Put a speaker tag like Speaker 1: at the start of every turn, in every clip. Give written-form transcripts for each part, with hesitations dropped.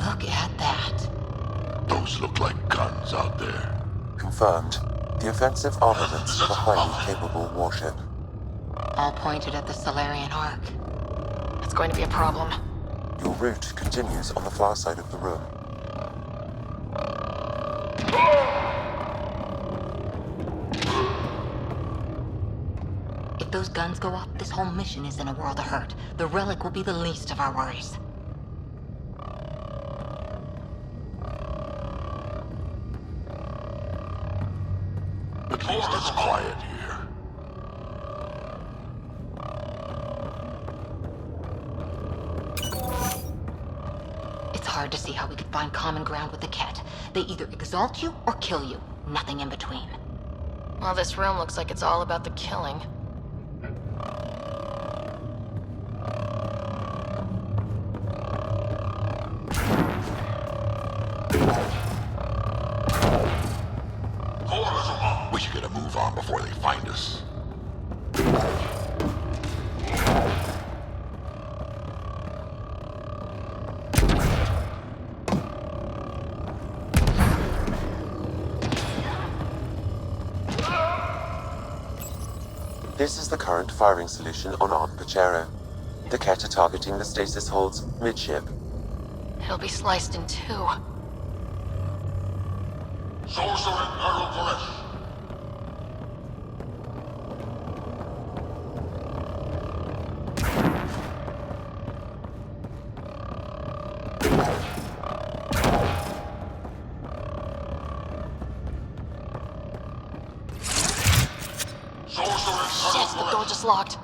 Speaker 1: Look at that.
Speaker 2: Those look like guns out there.
Speaker 3: Confirmed. The offensive armaments of a highly capable warship.
Speaker 1: All pointed at the Salarian Ark. It's going to be a problem.
Speaker 3: Your route continues on the far side of the room.
Speaker 1: If those guns go off, this whole mission is in a world of hurt. The relic will be the least of our worries.
Speaker 2: At least it's quiet here.
Speaker 1: It's hard to see how we could find common ground with the Ket. They either exalt you or kill you. Nothing in between.
Speaker 4: Well, this room looks like it's all about the killing.
Speaker 2: We should get a move on before they find us.
Speaker 3: This is the current firing solution on Aunt Pachero. The Ket are targeting the stasis holds midship.
Speaker 4: It'll be sliced in two.
Speaker 2: Sorcerer Archon.
Speaker 4: Shit, the door just locked.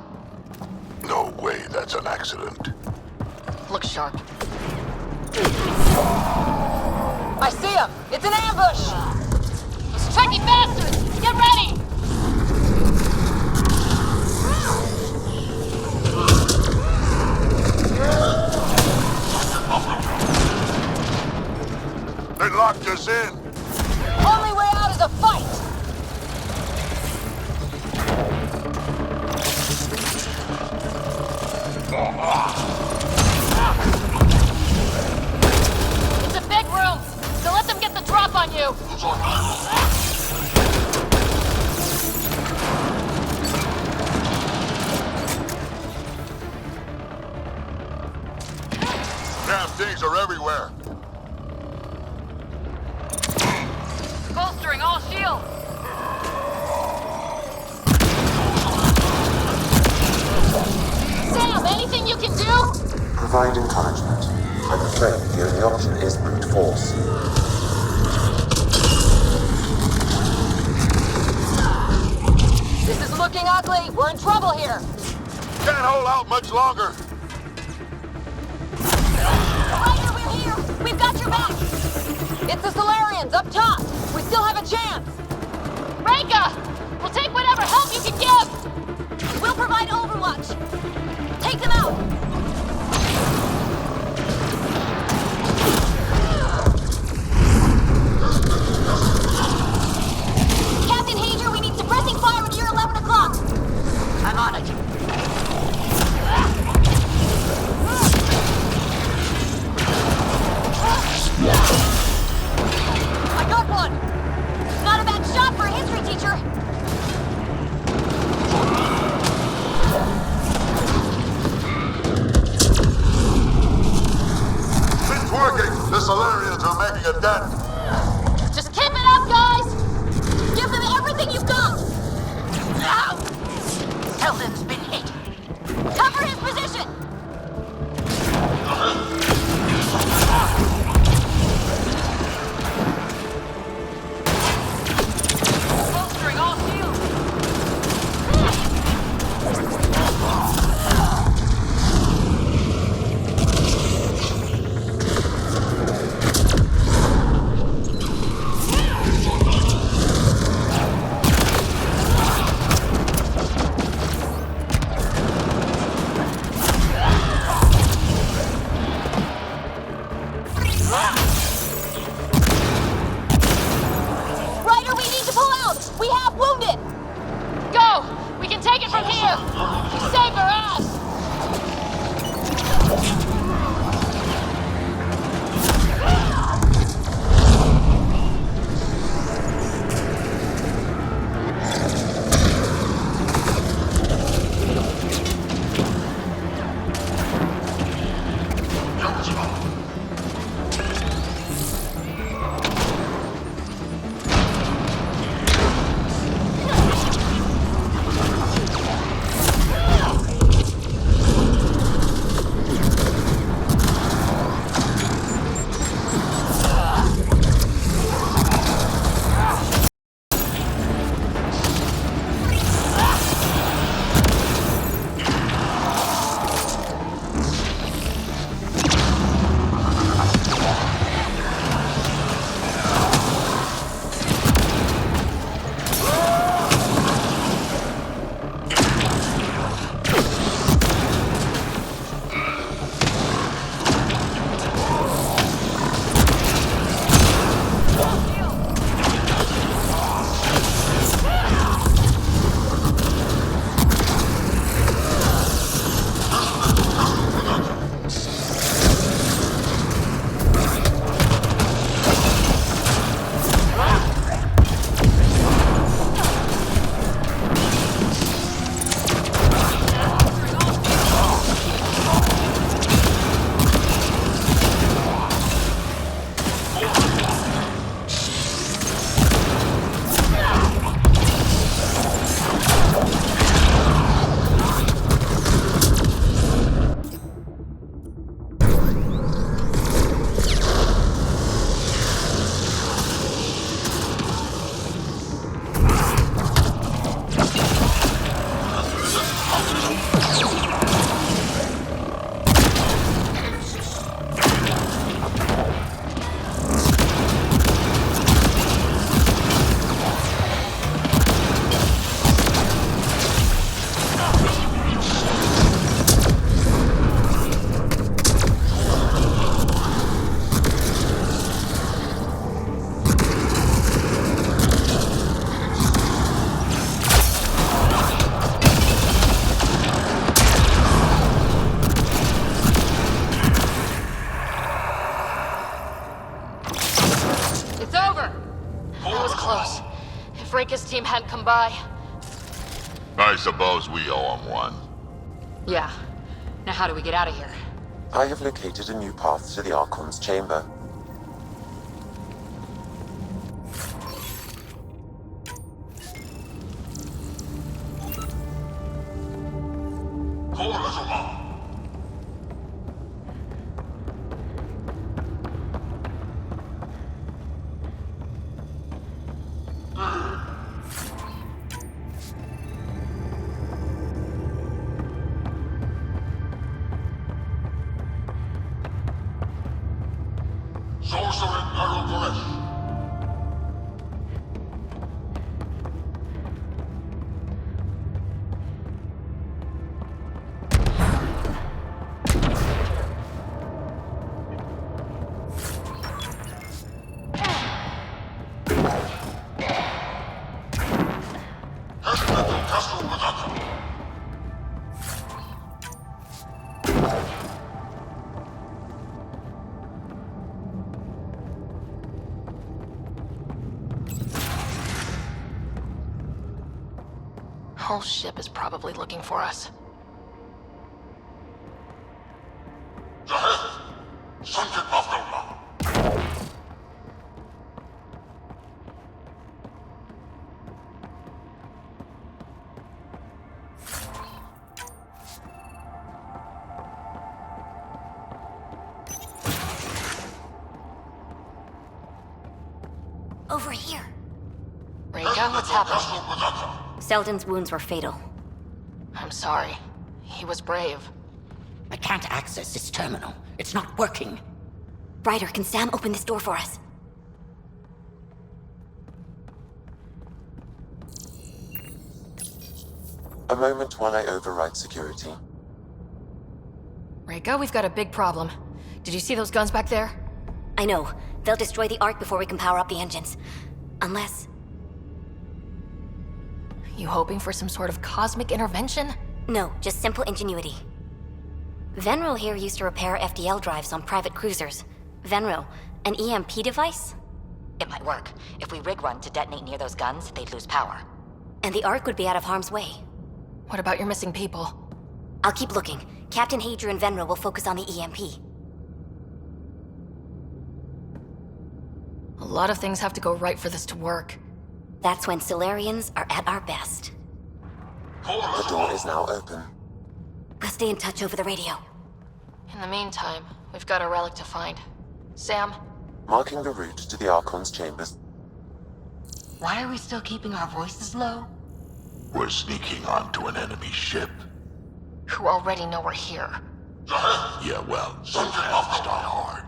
Speaker 2: No way that's an accident.
Speaker 4: Look sharp.
Speaker 1: I see him! It's an ambush!
Speaker 4: Those Trekkie bastards! Get ready!
Speaker 2: They locked us in.
Speaker 1: Only way out is a fight!
Speaker 4: It's a big room! So let them get the drop on you!
Speaker 2: Damn things are everywhere.
Speaker 4: Bolstering all shields! Sam, anything you can do?
Speaker 3: Provide encouragement. I'm afraid the only option is brute force.
Speaker 1: This is looking ugly. We're in trouble here.
Speaker 2: Can't hold out much longer.
Speaker 1: Ryder, we're here. We've got your back. It's the Salarians up top. We still have a chance.
Speaker 4: Reka! We'll take whatever help you can give!
Speaker 1: We'll provide overwatch. Take them out. Captain Hager, we need suppressing fire near 11 o'clock. I'm on it. I got one. Not a bad shot for a history teacher.
Speaker 2: It's working. The Salarians are making a dent.
Speaker 4: Just keep it up, guys!
Speaker 1: Give them everything you've got. Ow! Heldon's been hit. Cover his position.
Speaker 4: Bolstering all shields! over! That was close. If Reika's team hadn't come by...
Speaker 2: I suppose we owe him one.
Speaker 1: Yeah. Now how do we get out of here?
Speaker 3: I have located a new path to the Archon's chamber.
Speaker 4: Whole ship is probably looking for us.
Speaker 5: Over here.
Speaker 4: Reika, what's happening?
Speaker 5: Selden's wounds were fatal.
Speaker 4: I'm sorry. He was brave.
Speaker 6: I can't access this terminal. It's not working.
Speaker 5: Ryder, can Sam open this door for us?
Speaker 3: A moment while I override security.
Speaker 4: Reika, we've got a big problem. Did you see those guns back there?
Speaker 5: I know. They'll destroy the Ark before we can power up the engines. Unless...
Speaker 4: You hoping for some sort of cosmic intervention?
Speaker 5: No, just simple ingenuity. Venro here used to repair FDL drives on private cruisers. Venro, an EMP device?
Speaker 1: It might work. If we rig one to detonate near those guns, they'd lose power.
Speaker 5: And the Ark would be out of harm's way.
Speaker 4: What about your missing people?
Speaker 5: I'll keep looking. Captain Hadra and Venro will focus on the EMP.
Speaker 4: A lot of things have to go right for this to work.
Speaker 5: That's when Salarians are at our best.
Speaker 3: The door is now open.
Speaker 5: We'll stay in touch over the radio.
Speaker 4: In the meantime, we've got a relic to find. Sam?
Speaker 3: Marking the route to the Archon's chambers.
Speaker 1: Why are we still keeping our voices low?
Speaker 2: We're sneaking onto an enemy ship.
Speaker 4: Who already know we're here.
Speaker 2: Yeah, well, some paths die hard.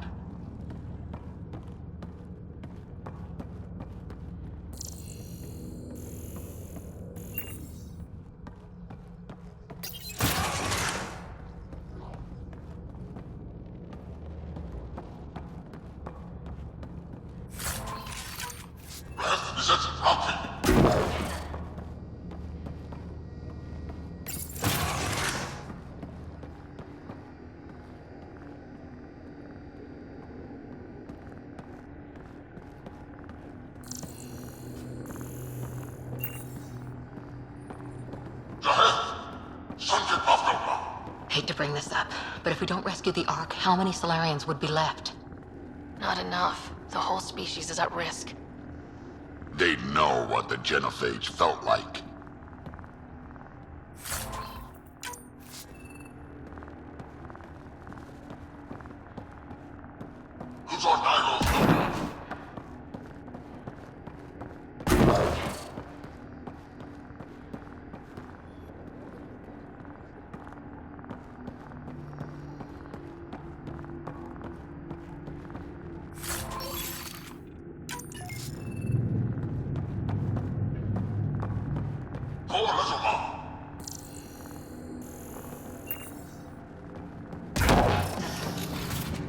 Speaker 1: Hate to bring this up, but if we don't rescue the Ark, how many Salarians would be left?
Speaker 4: Not enough. The whole species is at risk.
Speaker 2: They'd know what the genophage felt like.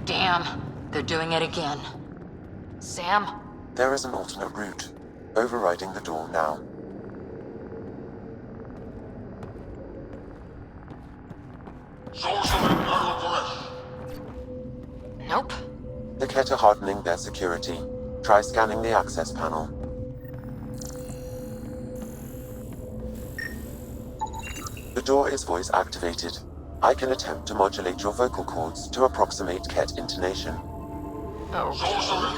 Speaker 1: Damn, they're doing it again.
Speaker 4: Sam?
Speaker 3: There is an alternate route. Overriding the door now.
Speaker 4: Nope.
Speaker 3: The Ket are hardening their security. Try scanning the access panel. The door is voice activated. I can attempt to modulate your vocal cords to approximate Ket intonation.
Speaker 2: Sorcery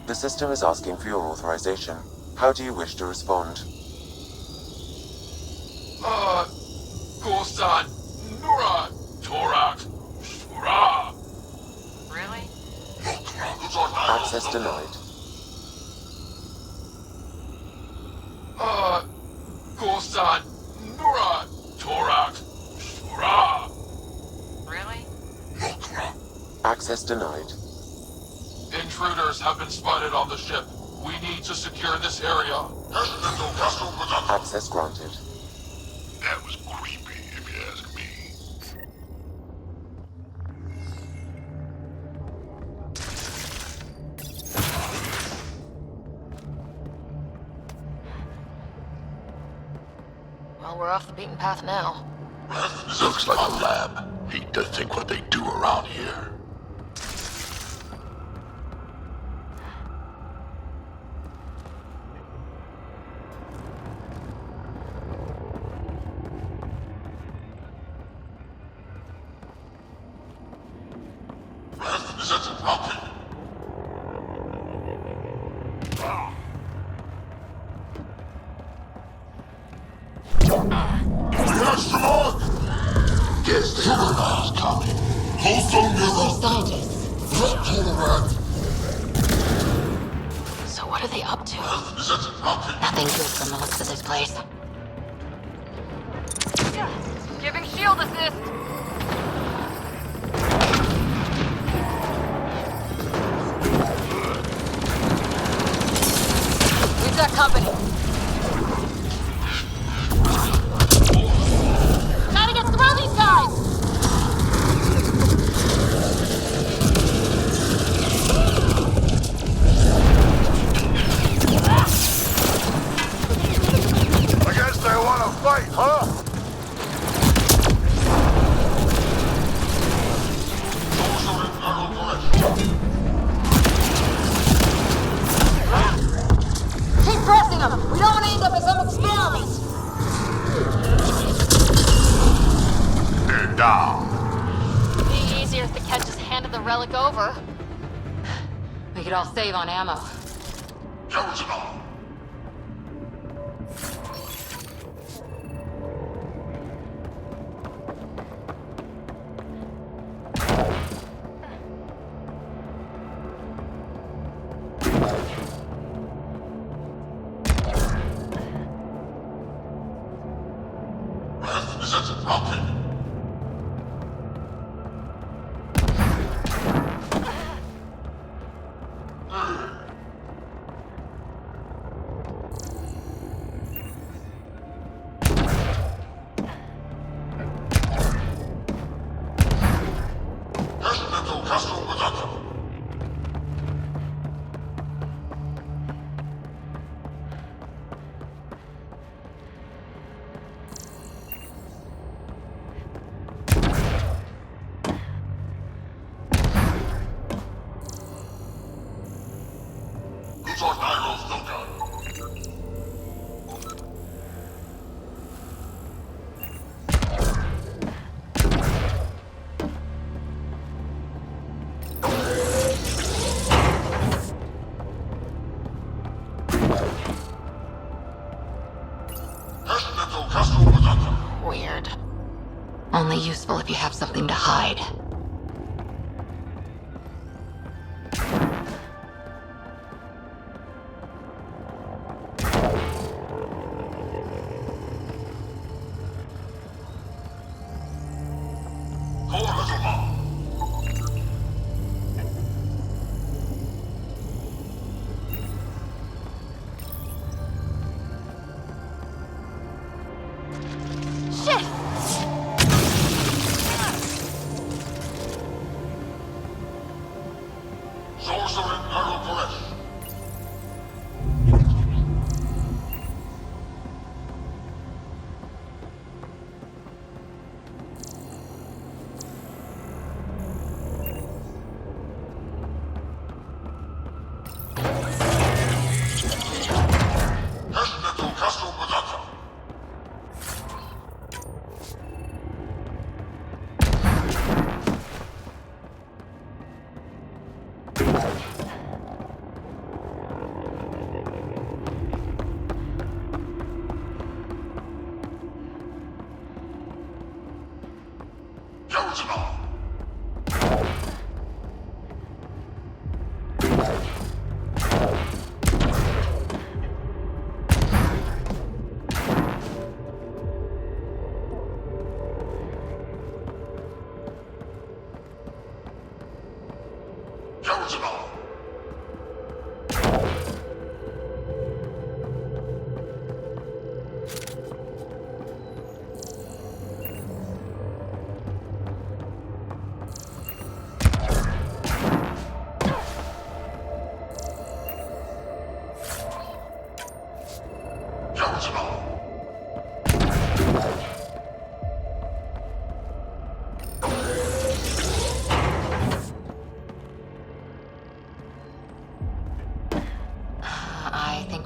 Speaker 3: The system is asking for your authorization. How do you wish to respond?
Speaker 2: Gorsan, Nura, Torak, Shura.
Speaker 1: Really?
Speaker 3: Access denied.
Speaker 2: Gorsan, Nura, Torak, Shura.
Speaker 1: Really?
Speaker 3: Access denied.
Speaker 2: Intruders have been spotted on the ship. We need to secure this area.
Speaker 3: Access granted.
Speaker 2: That was creepy, if you ask me.
Speaker 1: Well, we're off the beaten path now.
Speaker 2: Looks like a lab. Hate to think what they do around here.
Speaker 1: Scientists. So what are they up to? Nothing good from the looks of this place. Giving shield assist. We've got company.
Speaker 4: Gotta get through these guys!
Speaker 2: I guess they want to fight, huh?
Speaker 1: Keep pressing them. We don't want to end up in some experiment.
Speaker 2: They're down.
Speaker 4: Be easier if the Ket just handed the relic over.
Speaker 1: We could all save on ammo.
Speaker 2: Original.
Speaker 1: Weird. Only useful if you have something to hide.
Speaker 4: Shit!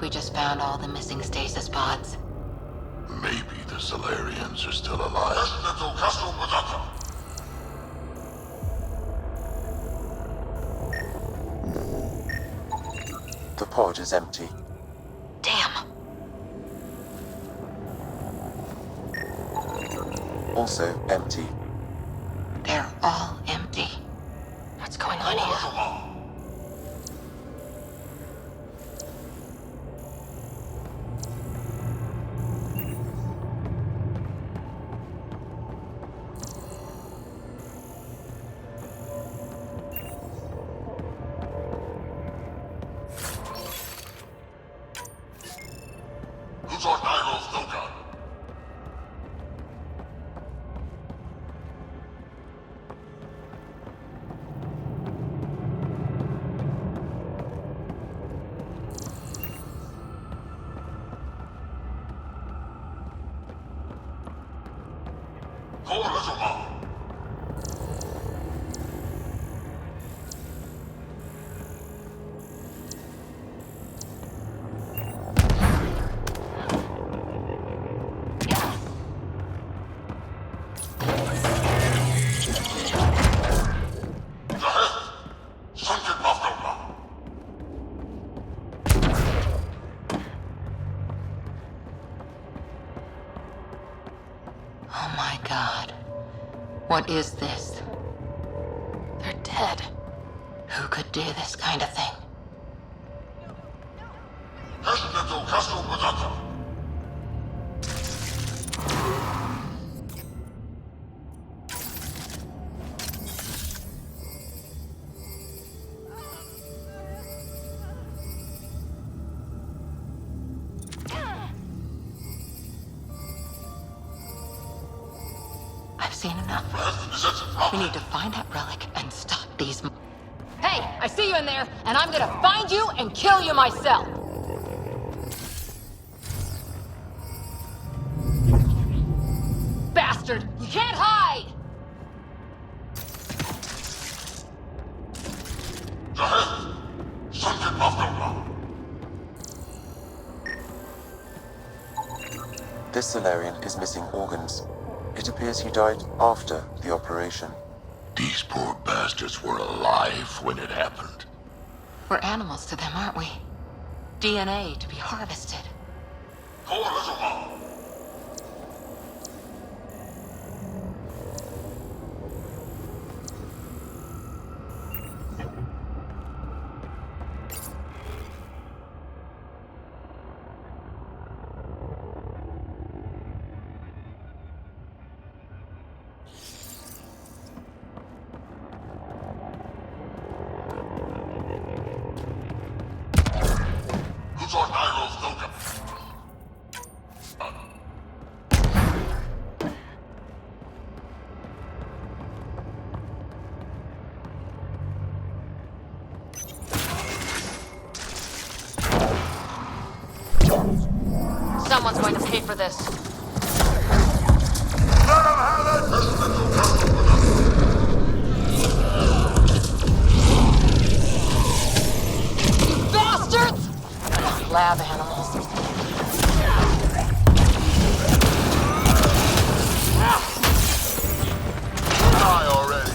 Speaker 1: We just found all the missing stasis pods.
Speaker 2: Maybe the Salarians are still alive.
Speaker 3: The pod is empty.
Speaker 1: Damn.
Speaker 3: Also empty.
Speaker 1: They're all empty. What's going on here? Oh my God. What is this? They're dead. Who could do this kind of thing? I've seen enough. We need to find that relic and stop these.
Speaker 4: Hey, I see you in there, and I'm gonna find you and kill you myself! Bastard! You can't hide!
Speaker 3: This Salarian is missing organs. It appears he died after the operation.
Speaker 2: These poor bastards were alive when it happened.
Speaker 1: We're animals to them, aren't we? DNA to be harvested.
Speaker 4: Someone's going to pay for this.
Speaker 1: Bastards! Lab animals.
Speaker 2: Die already.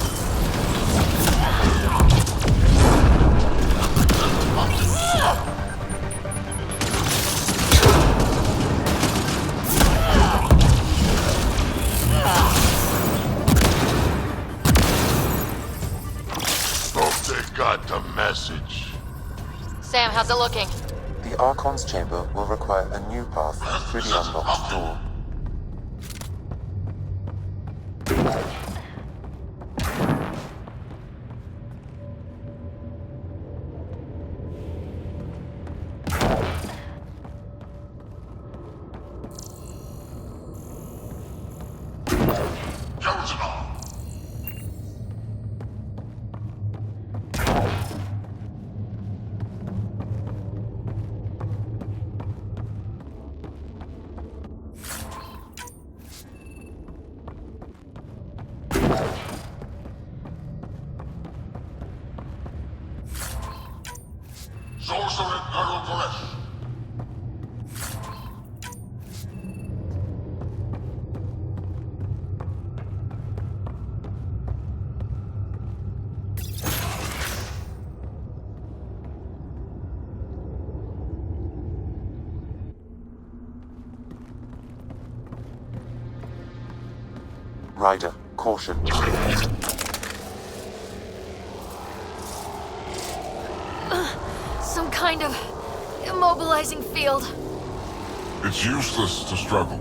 Speaker 2: got the message.
Speaker 4: Sam, how's it looking?
Speaker 3: The Archon's chamber will require a new path through the unlocked door. Ryder, caution.
Speaker 4: Some kind of immobilizing field.
Speaker 2: It's useless to struggle.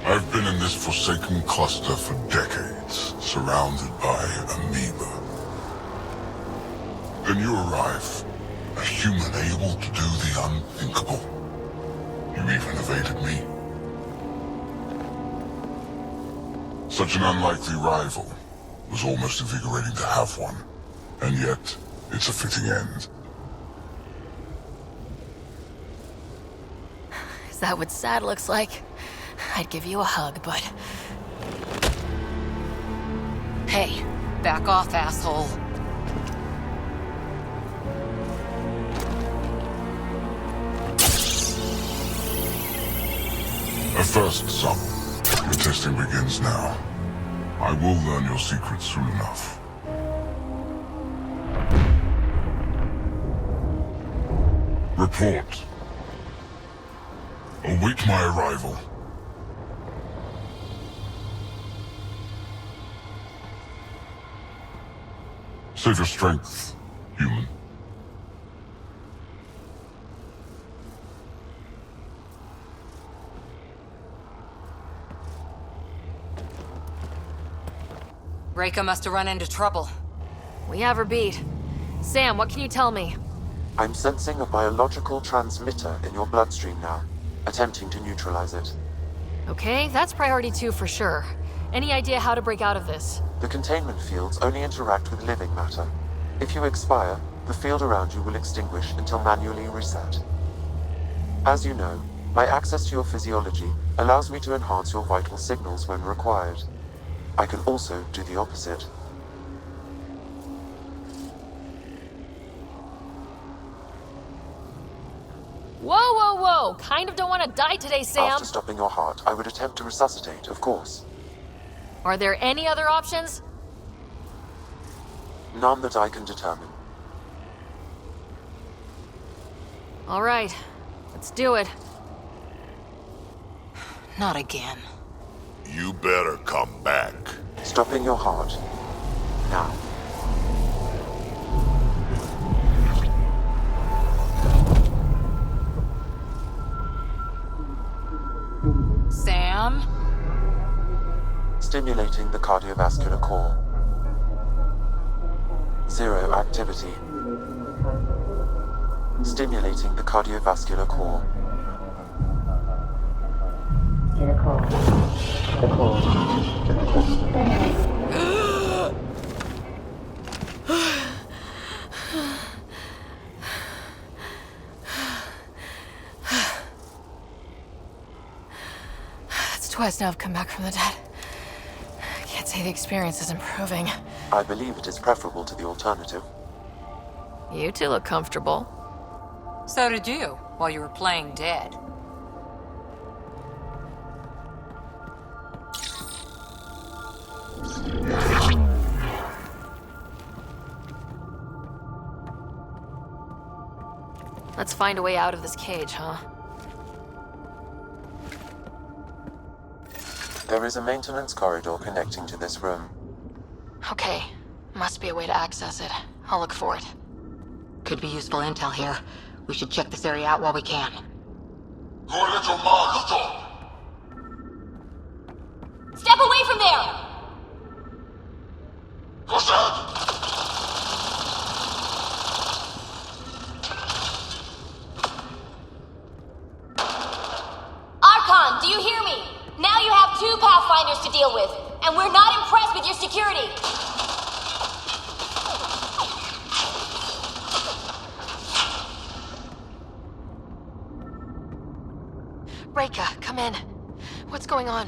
Speaker 2: I've been in this forsaken cluster for decades, surrounded by amoeba. Then you arrive, a human able to do the unthinkable. You even evaded me. Such an unlikely rival. Was almost invigorating to have one. And yet, it's a fitting end.
Speaker 4: Is that what sad looks like? I'd give you a hug, but... Hey, back off, asshole.
Speaker 2: A first, son. Your testing begins now. I will learn your secrets soon enough. Report. Await my arrival. Save your strength, human.
Speaker 1: Reika must have run into trouble.
Speaker 4: We have her beat. Sam, what can you tell me?
Speaker 3: I'm sensing a biological transmitter in your bloodstream now, attempting to neutralize it.
Speaker 4: Okay, that's priority 2 for sure. Any idea how to break out of this?
Speaker 3: The containment fields only interact with living matter. If you expire, the field around you will extinguish until manually reset. As you know, my access to your physiology allows me to enhance your vital signals when required. I can also do the opposite.
Speaker 4: Whoa, whoa, whoa! Kind of don't want to die today, Sam!
Speaker 3: After stopping your heart, I would attempt to resuscitate, of course.
Speaker 4: Are there any other options?
Speaker 3: None that I can determine.
Speaker 4: All right, let's do it.
Speaker 1: Not again.
Speaker 2: You better come back.
Speaker 3: Stopping your heart. Now.
Speaker 1: Sam?
Speaker 3: Stimulating the cardiovascular core. 0 activity. Stimulating the cardiovascular core.
Speaker 4: It's twice now I've come back from the dead. I can't say the experience is improving.
Speaker 3: I believe it is preferable to the alternative.
Speaker 4: You two look comfortable.
Speaker 1: So did you, while you were playing dead.
Speaker 4: Let's find a way out of this cage, huh?
Speaker 3: There is a maintenance corridor connecting to this room.
Speaker 1: Okay. Must be a way to access it. I'll look for it. Could be useful intel here. We should check this area out while we can.
Speaker 4: Step away from there! Archon, do you hear me? Now you have 2 Pathfinders to deal with, and we're not impressed with your security.
Speaker 1: Reka, come in. What's going on?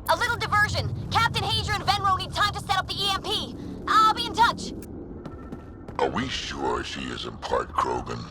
Speaker 4: A little diversion. Captain Hager and Venro need time to set up the EMP. I'll be in touch.
Speaker 2: Are we sure she isn't part Krogan?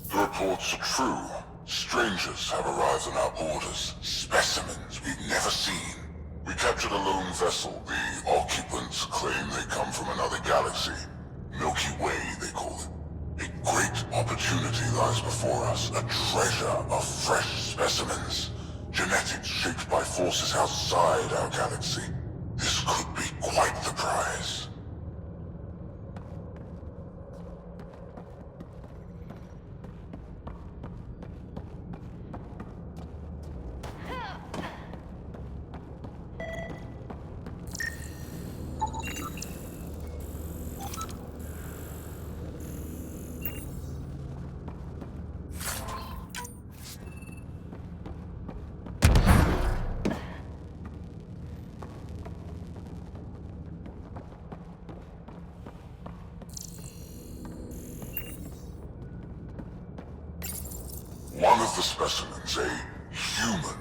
Speaker 2: The reports are true. Strangers have arrived on our borders. Specimens we've never seen. We captured a lone vessel. The occupants claim they come from another galaxy. Milky Way, they call it. A great opportunity lies before us. A treasure of fresh specimens. Genetics shaped by forces outside our galaxy. This could be quite the prize. One of the specimens, a human,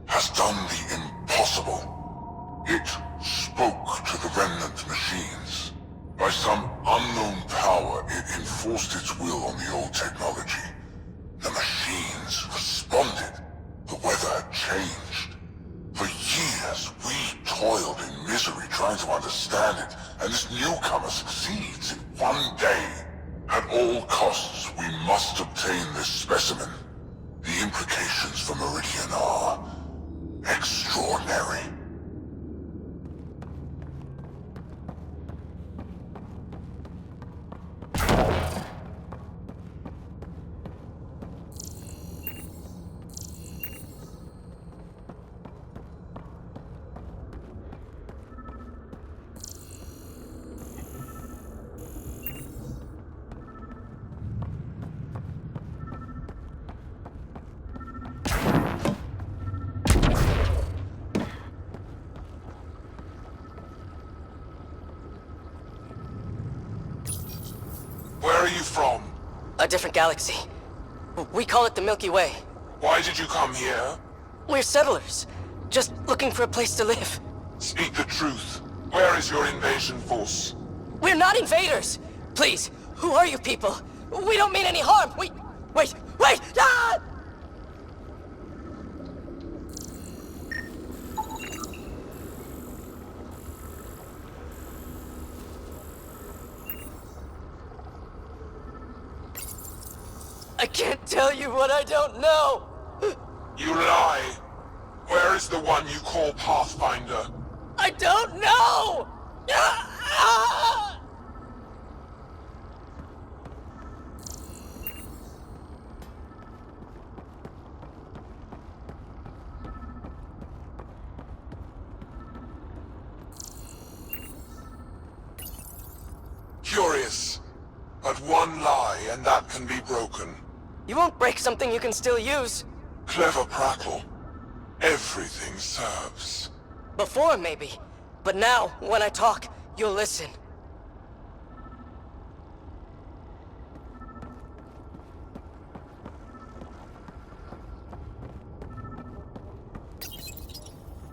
Speaker 2: has done the impossible. It spoke to the remnant machines. By some unknown power, it enforced its will on the old technology. The machines responded. The weather had changed. For years, we toiled in misery trying to understand it, and this newcomer succeeds. One day, at all costs, we must obtain this specimen. The implications for Meridian are extraordinary.
Speaker 7: Where are you from?
Speaker 8: A different galaxy. We call it the Milky Way.
Speaker 7: Why did you come here?
Speaker 8: We're settlers. Just looking for a place to live.
Speaker 7: Speak the truth. Where is your invasion force?
Speaker 8: We're not invaders! Please, who are you people? We don't mean any harm! Wait! Ah! I can't tell you what I don't know!
Speaker 7: You lie. Where is the one you call Pathfinder?
Speaker 8: I don't know! Ah!
Speaker 7: Curious. But one lie, and that can be broken.
Speaker 8: You won't break something you can still use.
Speaker 7: Clever prattle. Everything serves.
Speaker 8: Before, maybe. But now, when I talk, you'll listen.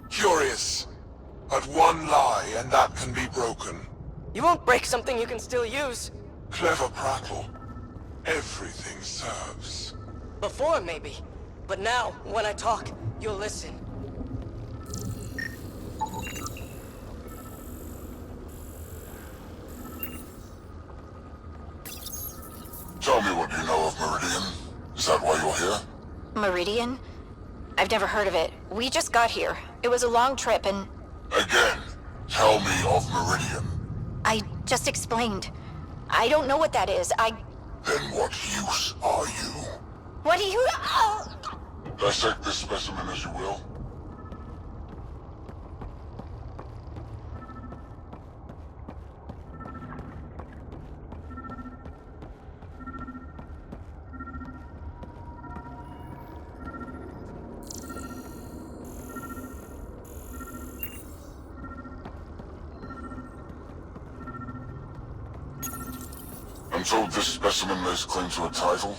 Speaker 7: Curious. But one lie, and that can be broken.
Speaker 8: You won't break something you can still use.
Speaker 7: Clever prattle. Everything serves.
Speaker 8: Before, maybe. But now, when I talk, you'll listen.
Speaker 2: Tell me what you know of Meridian. Is that why you're here?
Speaker 9: Meridian? I've never heard of it. We just got here. It was a long trip and...
Speaker 2: Again, tell me of Meridian.
Speaker 9: I just explained. I don't know what that is.
Speaker 2: Then what use are you?
Speaker 9: What do you...
Speaker 2: Dissect this specimen as you will. I'm told this specimen lays claim to a title.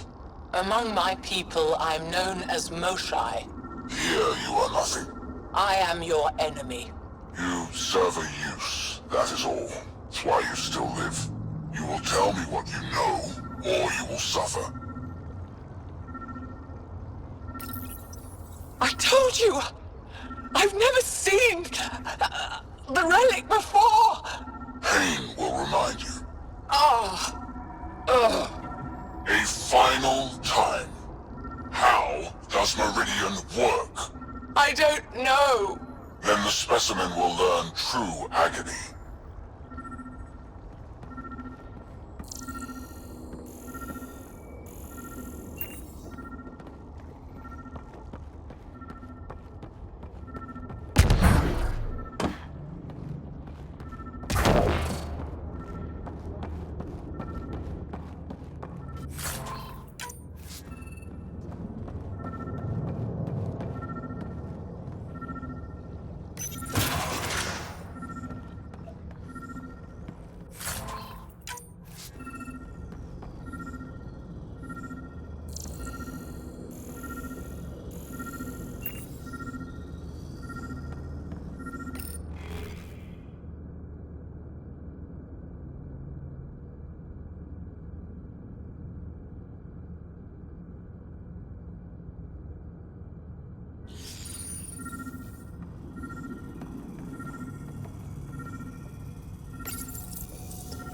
Speaker 1: Among my people, I'm known as Moshai.
Speaker 2: Here you are nothing.
Speaker 1: I am your enemy.
Speaker 2: You serve a use, that is all. That's why you still live. You will tell me what you know, or you will suffer.
Speaker 1: I told you! I've never seen the relic before!
Speaker 2: Pain will remind you. A final time. How does Meridian work?
Speaker 1: I don't know.
Speaker 2: Then the specimen will learn true agony.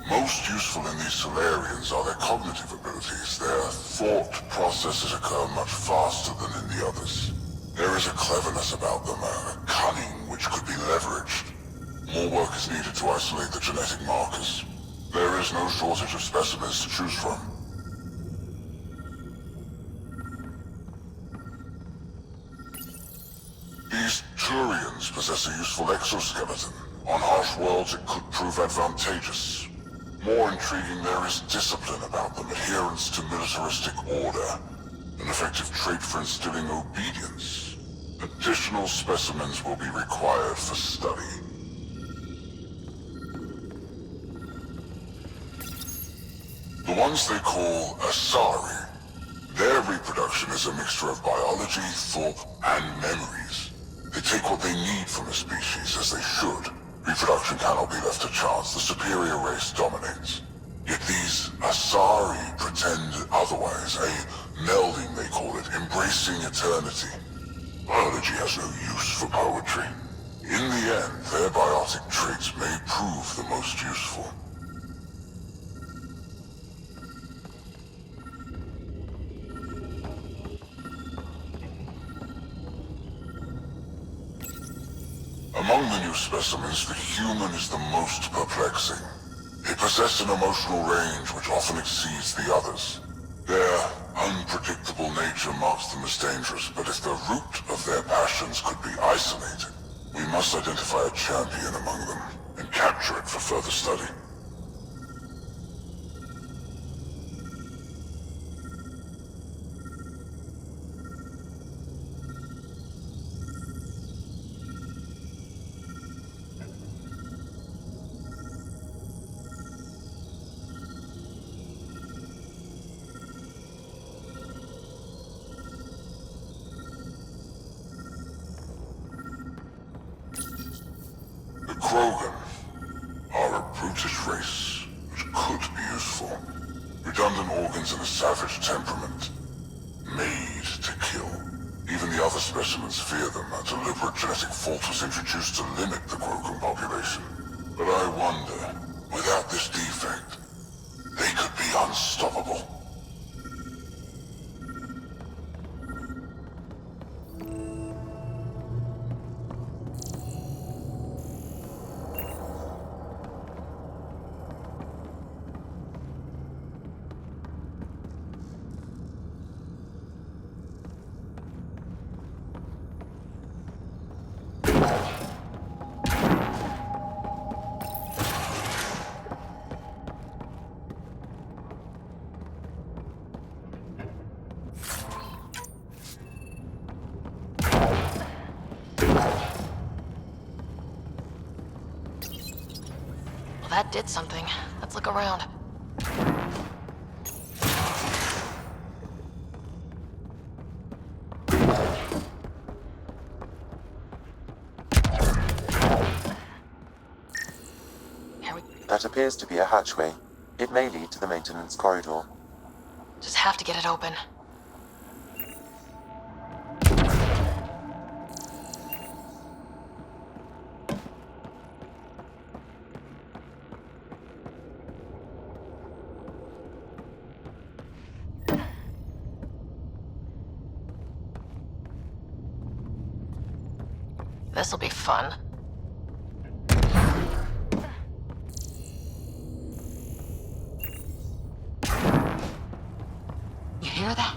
Speaker 2: Most useful in these Salarians are their cognitive abilities. Their thought processes occur much faster than in the others. There is a cleverness about them, a cunning which could be leveraged. More work is needed to isolate the genetic markers. There is no shortage of specimens to choose from. These Turians possess a useful exoskeleton. On harsh worlds, it could prove advantageous. More intriguing, there is discipline about them, adherence to militaristic order, an effective trait for instilling obedience. Additional specimens will be required for study. The ones they call Asari, their reproduction is a mixture of biology, thought, and memories. They take what they need from a species, as they should. Reproduction cannot be left to chance. The superior race dominates. Yet these Asari pretend otherwise. A melding, they call it, embracing eternity. Biology has no use for poetry. In the end, their biotic traits may prove the most useful. Among the new specimens, the human is the most perplexing. They possess an emotional range which often exceeds the others. Their unpredictable nature marks them as dangerous, but if the root of their passions could be isolated, we must identify a champion among them and capture it for further study. Redundant organs and a savage temperament. Made to kill. Even the other specimens fear them. A deliberate genetic fault was introduced to limit the Krogan population. But I wonder, without this defect, they could be unstoppable.
Speaker 1: Well, that did something. Let's look around.
Speaker 3: That appears to be a hatchway. It may lead to the maintenance corridor.
Speaker 1: Just have to get it open. This'll be fun. You hear that?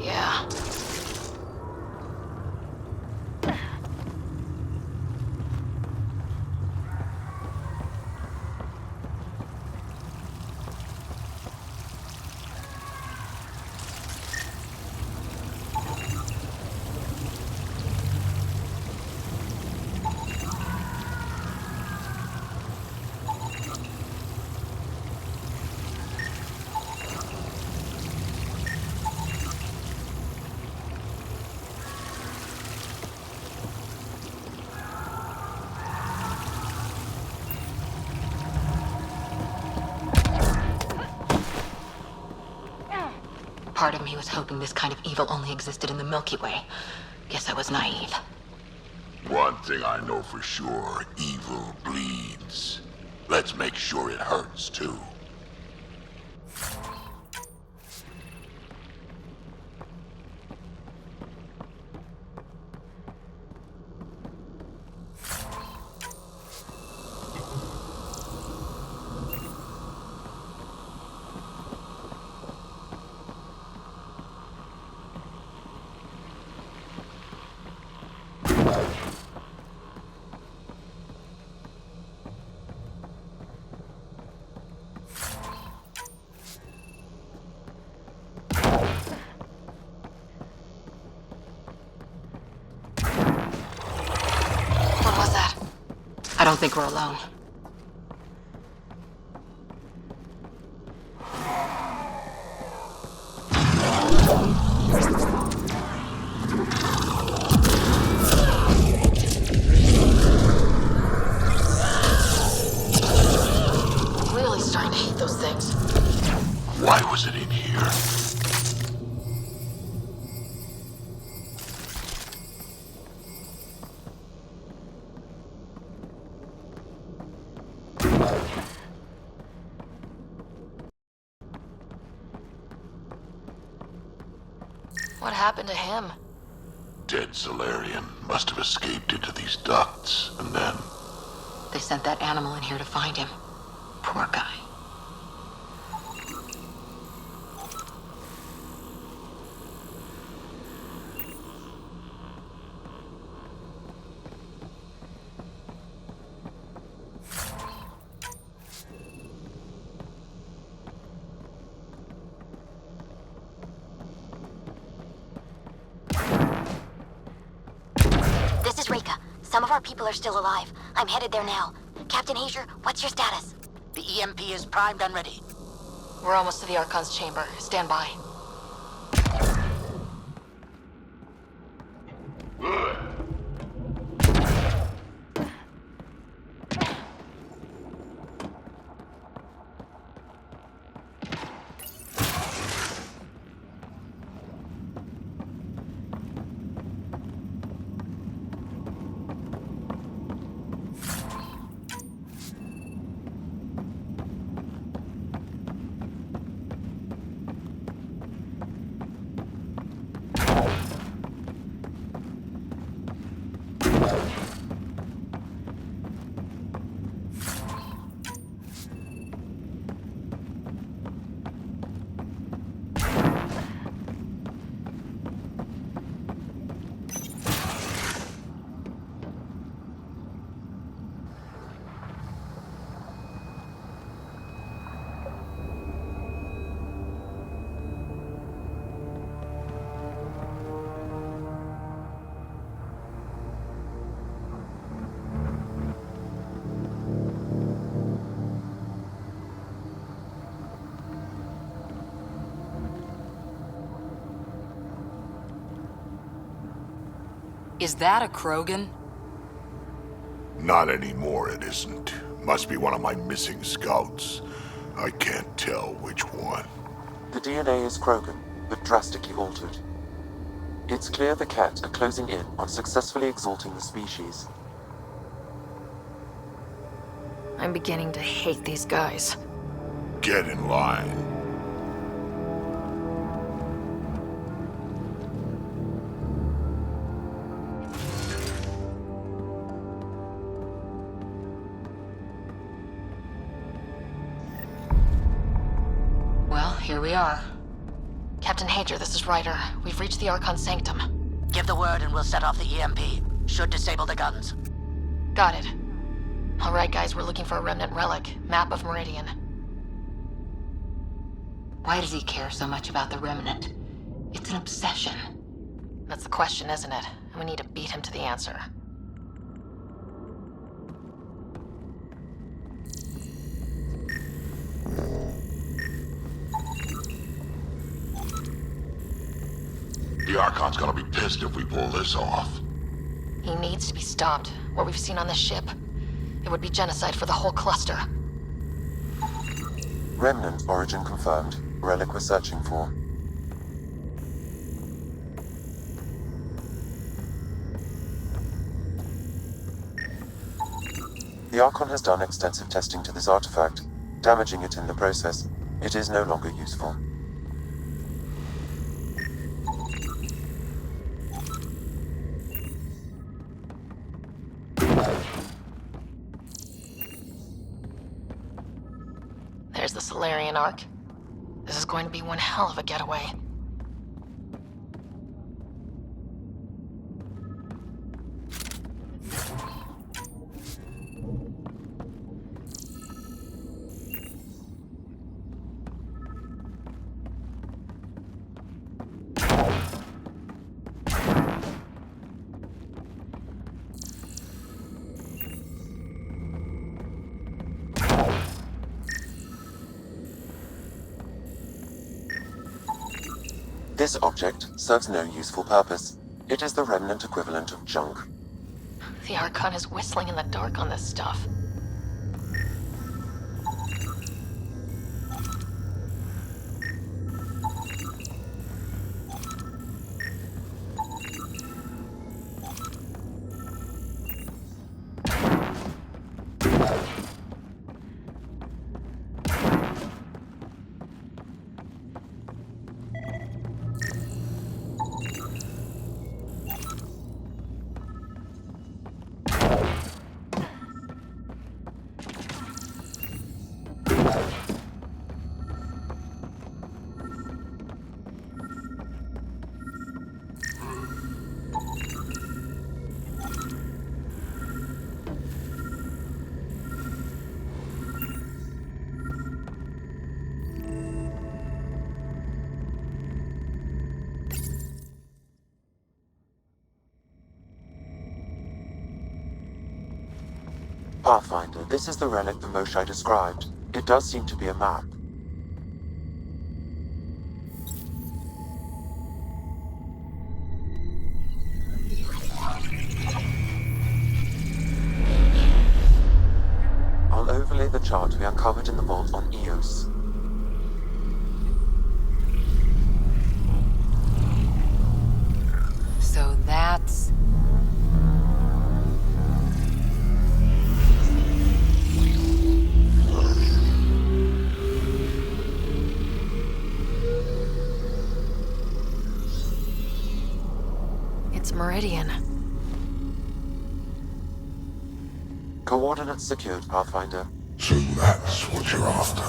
Speaker 1: Yeah. Part of me was hoping this kind of evil only existed in the Milky Way. Guess I was naive.
Speaker 7: One thing I know for sure, evil bleeds. Let's make sure it hurts, too.
Speaker 1: What was that? I don't think we're alone. Really starting to hate those things.
Speaker 7: Why was it in here?
Speaker 1: What happened to him?
Speaker 7: Dead Salarian must have escaped into these ducts, and then...
Speaker 1: They sent that animal in here to find him. Poor guy.
Speaker 5: This is Reka. Some of our people are still alive. I'm headed there now. Captain Hazer, what's your status?
Speaker 6: The EMP is primed and ready.
Speaker 1: We're almost to the Archon's chamber. Stand by. Is that a Krogan?
Speaker 7: Not anymore, it isn't. Must be one of my missing scouts. I can't tell which one.
Speaker 3: The DNA is Krogan, but drastically altered. It's clear the Ket are closing in on successfully exalting the species.
Speaker 9: I'm beginning to hate these guys.
Speaker 7: Get in line.
Speaker 1: Well, here we are.
Speaker 10: Captain Hager, this is Ryder. We've reached the Archon Sanctum.
Speaker 6: Give the word and we'll set off the EMP. Should disable the guns.
Speaker 10: Got it. Alright guys, we're looking for a remnant relic. Map of Meridian.
Speaker 1: Why does he care so much about the remnant? It's an obsession.
Speaker 10: That's the question, isn't it? And we need to beat him to the answer.
Speaker 7: The Archon's gonna be pissed if we pull this off.
Speaker 10: He needs to be stopped. What we've seen on this ship. It would be genocide for the whole cluster.
Speaker 3: Remnant origin confirmed. Relic we're searching for. The Archon has done extensive testing to this artifact, damaging it in the process. It is no longer useful.
Speaker 10: There's the Salarian Ark. This is going to be one hell of a getaway.
Speaker 3: This object serves no useful purpose. It is the remnant equivalent of junk.
Speaker 10: The Archon is whistling in the dark on this stuff.
Speaker 3: Pathfinder, this is the relic the Moshai described. It does seem to be a map. I'll overlay the chart we uncovered in the vault on Eos.
Speaker 1: So that's...
Speaker 10: It's Meridian.
Speaker 3: Coordinates secured, Pathfinder.
Speaker 2: So that's what you're after.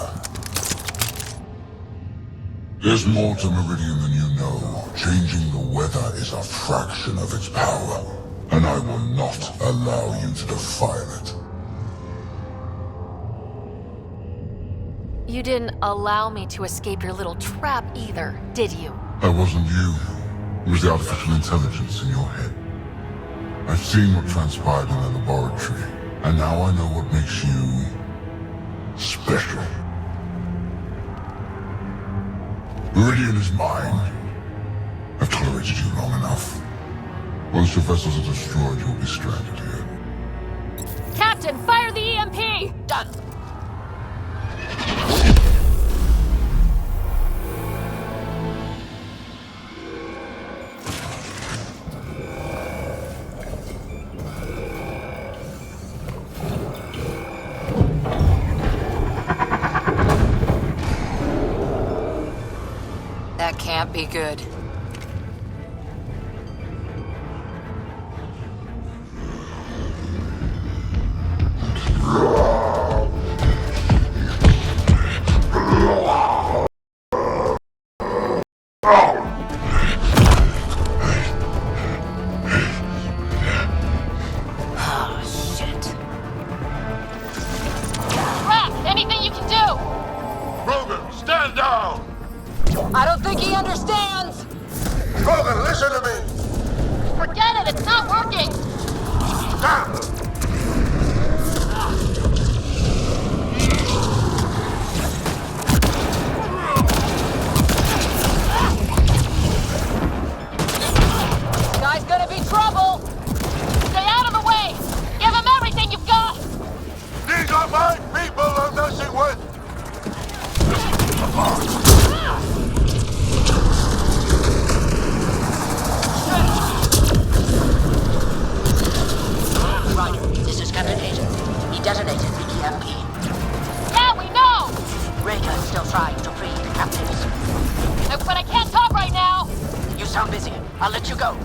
Speaker 2: There's more to Meridian than you know. Changing the weather is a fraction of its power, and I will not allow you to defile it.
Speaker 10: You didn't allow me to escape your little trap either, did you?
Speaker 2: That wasn't you. It was the artificial intelligence in your head. I've seen what transpired in the laboratory, and now I know what makes you... special. Meridian is mine. I've tolerated you long enough. Once your vessels are destroyed, you'll be stranded here.
Speaker 4: Captain, fire the EMP!
Speaker 6: Done.
Speaker 1: That can't be good.
Speaker 4: Anything you can do!
Speaker 2: Rogan, stand down!
Speaker 8: I don't think he understands!
Speaker 2: Rogan, listen to me!
Speaker 4: Forget it, it's not working!
Speaker 2: Damn!
Speaker 8: Guy's gonna be trouble!
Speaker 4: Stay out of the way! Give him everything you've got!
Speaker 2: These are my people I'm messing with!
Speaker 6: Ryder, this is Captain Agent. He detonated the EMP.
Speaker 4: Yeah, we know!
Speaker 6: Raker's still trying to free the captives.
Speaker 4: But I can't talk right now!
Speaker 6: You sound busy. I'll let you go.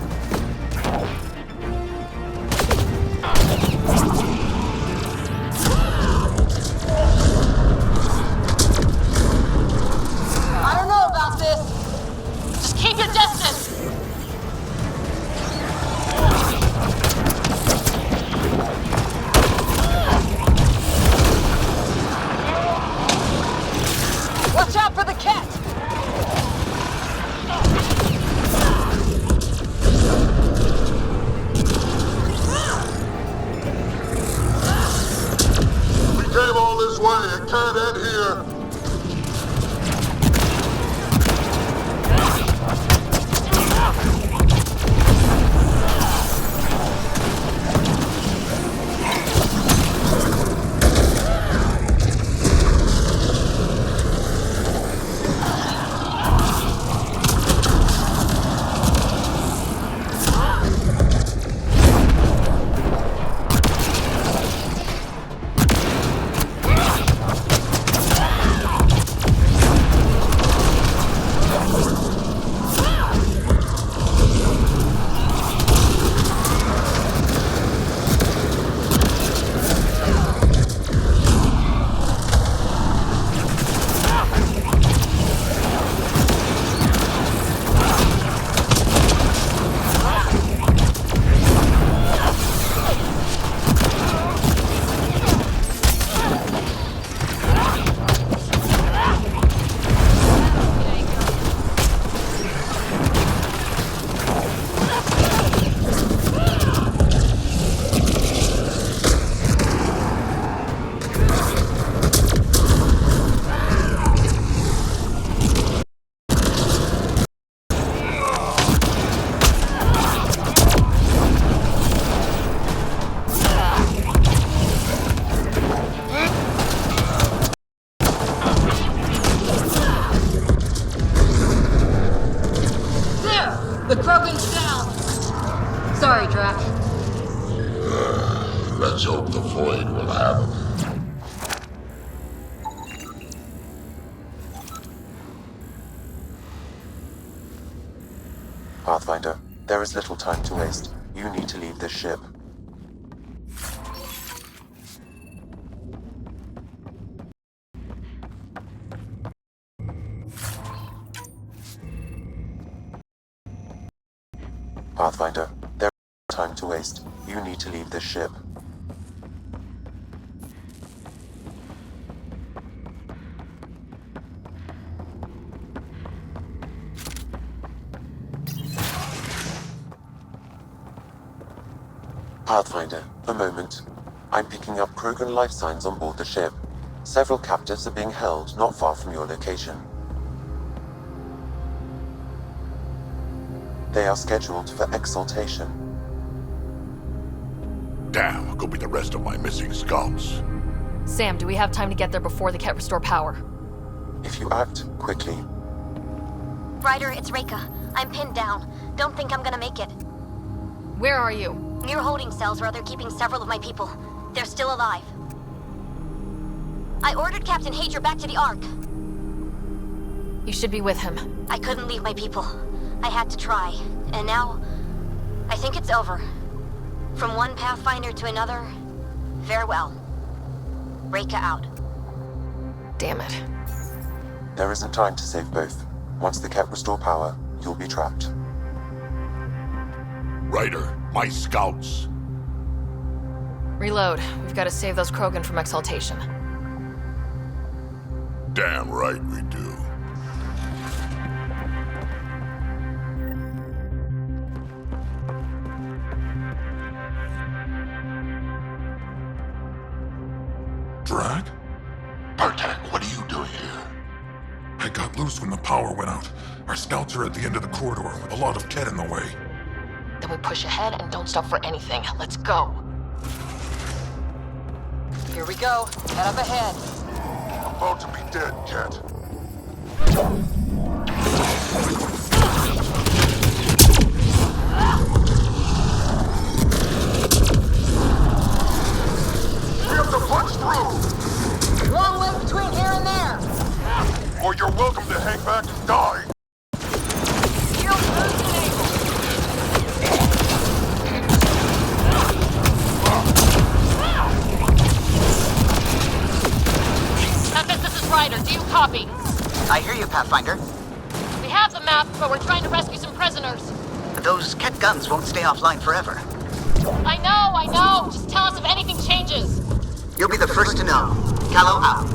Speaker 8: I don't know about this!
Speaker 4: Just keep your distance!
Speaker 8: Watch out for the cat!
Speaker 2: We came all this way, it can't end here!
Speaker 8: The Krogan's down! Sorry, Drac.
Speaker 2: Let's hope the Void will have him.
Speaker 3: Pathfinder, there is little time to waste. You need to leave this ship. Pathfinder, there is time to waste. You need to leave this ship. Pathfinder, a moment. I'm picking up Krogan life signs on board the ship. Several captives are being held not far from your location. They are scheduled for exaltation.
Speaker 7: Damn, go be the rest of my missing scouts.
Speaker 10: Sam, do we have time to get there before they can't restore power?
Speaker 3: If you act quickly.
Speaker 5: Ryder, it's Reika. I'm pinned down. Don't think I'm gonna make it.
Speaker 10: Where are you?
Speaker 5: Near holding cells where they're keeping several of my people. They're still alive. I ordered Captain Hager back to the Ark.
Speaker 10: You should be with him.
Speaker 5: I couldn't leave my people. I had to try. And now, I think it's over. From one Pathfinder to another, farewell. Reika out.
Speaker 10: Damn it.
Speaker 3: There isn't time to save both. Once the Ket restore power, you'll be trapped.
Speaker 7: Ryder, my scouts.
Speaker 10: Reload. We've got to save those Krogan from exaltation.
Speaker 7: Damn right we do.
Speaker 2: Drag? Bartek, what are you doing here?
Speaker 11: I got loose when the power went out. Our scouts are at the end of the corridor with a lot of Ket in the way.
Speaker 10: Then we push ahead and don't stop for anything. Let's go.
Speaker 8: Here we go. Head up ahead.
Speaker 2: About to be dead, Ket. We have to punch through!
Speaker 8: Long way between here and there.
Speaker 2: Or you're welcome to hang back and die!
Speaker 8: Shield burst enabled.
Speaker 10: Tempest, this is Ryder. Do you copy?
Speaker 6: I hear you, Pathfinder.
Speaker 10: We have the map, but we're trying to rescue some prisoners.
Speaker 6: Those Ket guns won't stay offline forever.
Speaker 10: I know. Just tell us if anything changes.
Speaker 6: You'll be the first to know. Callow out.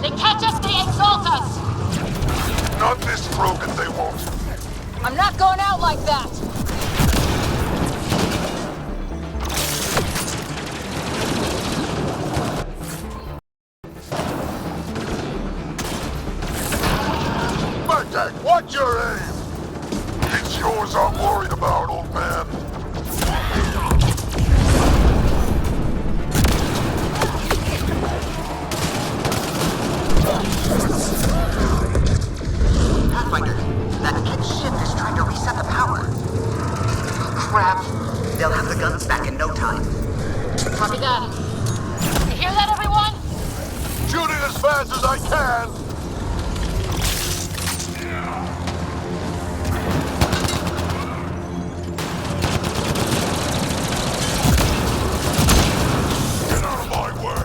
Speaker 10: They catch us, they exalt us!
Speaker 2: Not this Krogan, they won't.
Speaker 8: I'm not going out like that.
Speaker 2: Bartek, watch your aim! It's yours I'm worried about, old man.
Speaker 6: Pathfinder, that Ket ship is trying to reset the power.
Speaker 10: Crap.
Speaker 6: They'll have the guns back in no time.
Speaker 10: Copy that. You hear that, everyone?
Speaker 2: Shooting as fast as I can! Get out of my way!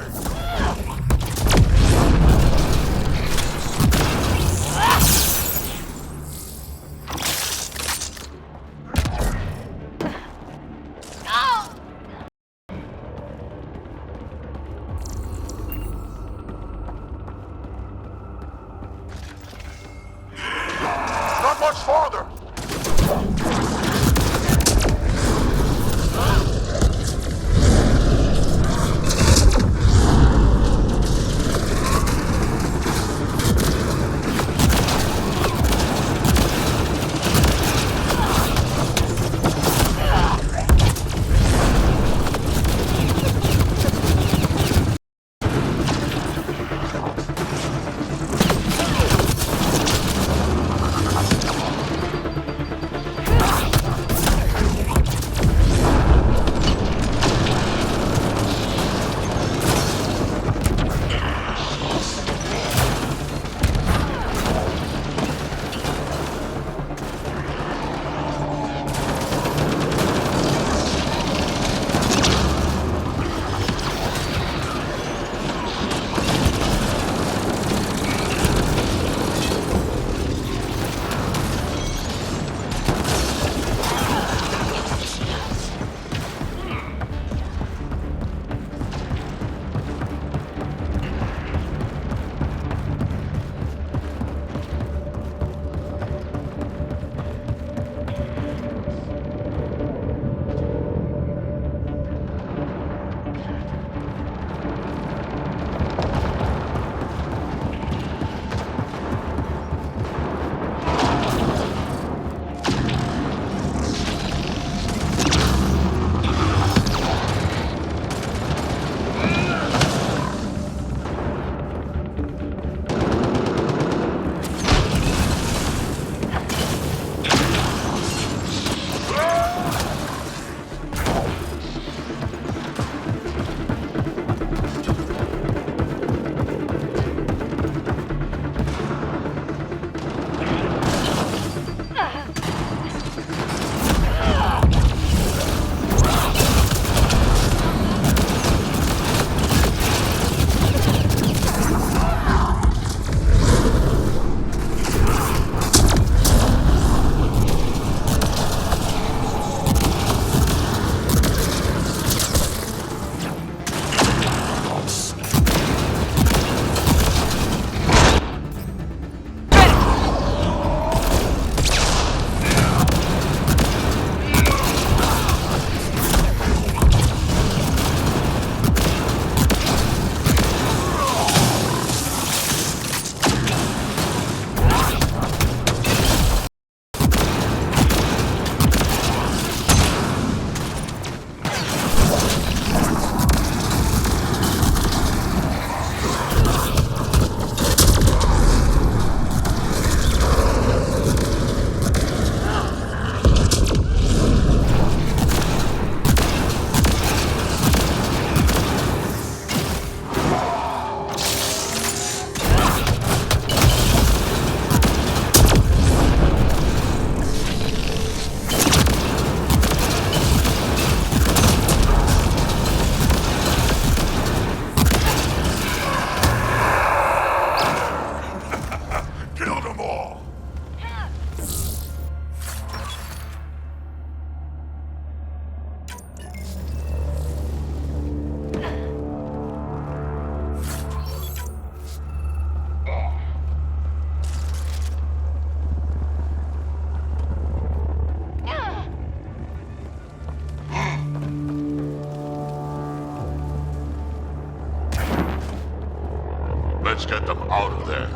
Speaker 7: Let's get them out of there.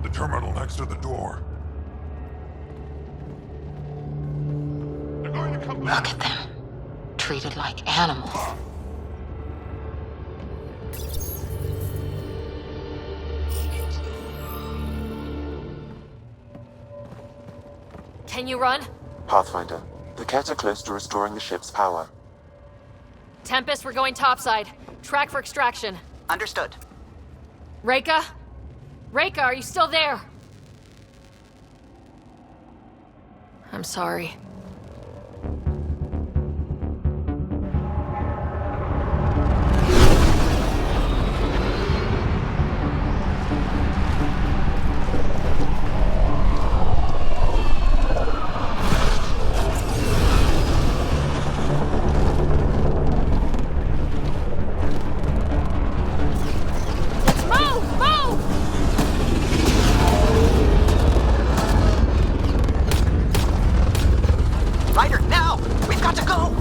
Speaker 11: The terminal next to the door.
Speaker 7: They're going to come
Speaker 1: Look at them. Treated like animals.
Speaker 10: Can you run?
Speaker 3: Pathfinder, the Ket are close to restoring the ship's power.
Speaker 10: Tempest, we're going topside. Track for extraction.
Speaker 6: Understood.
Speaker 10: Reika? Reika, are you still there? I'm sorry.
Speaker 6: Ryder, now! We've got to go!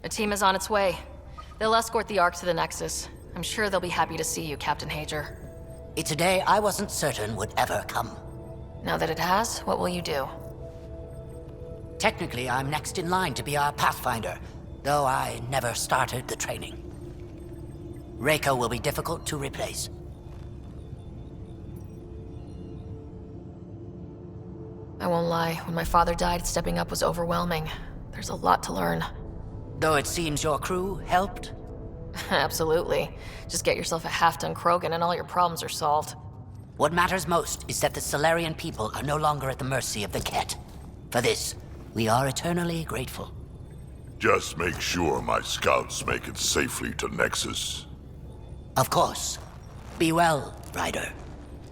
Speaker 10: A team is on its way. They'll escort the Ark to the Nexus. I'm sure they'll be happy to see you, Captain Hager.
Speaker 6: It's a day I wasn't certain would ever come.
Speaker 10: Now that it has, what will you do?
Speaker 6: Technically, I'm next in line to be our Pathfinder, though I never started the training. Reika will be difficult to replace.
Speaker 10: I won't lie, when my father died, stepping up was overwhelming. There's a lot to learn.
Speaker 6: Though it seems your crew helped?
Speaker 10: Absolutely. Just get yourself a half-ton Krogan and all your problems are solved.
Speaker 6: What matters most is that the Salarian people are no longer at the mercy of the Ket. For this, we are eternally grateful.
Speaker 7: Just make sure my scouts make it safely to Nexus.
Speaker 6: Of course. Be well, Ryder.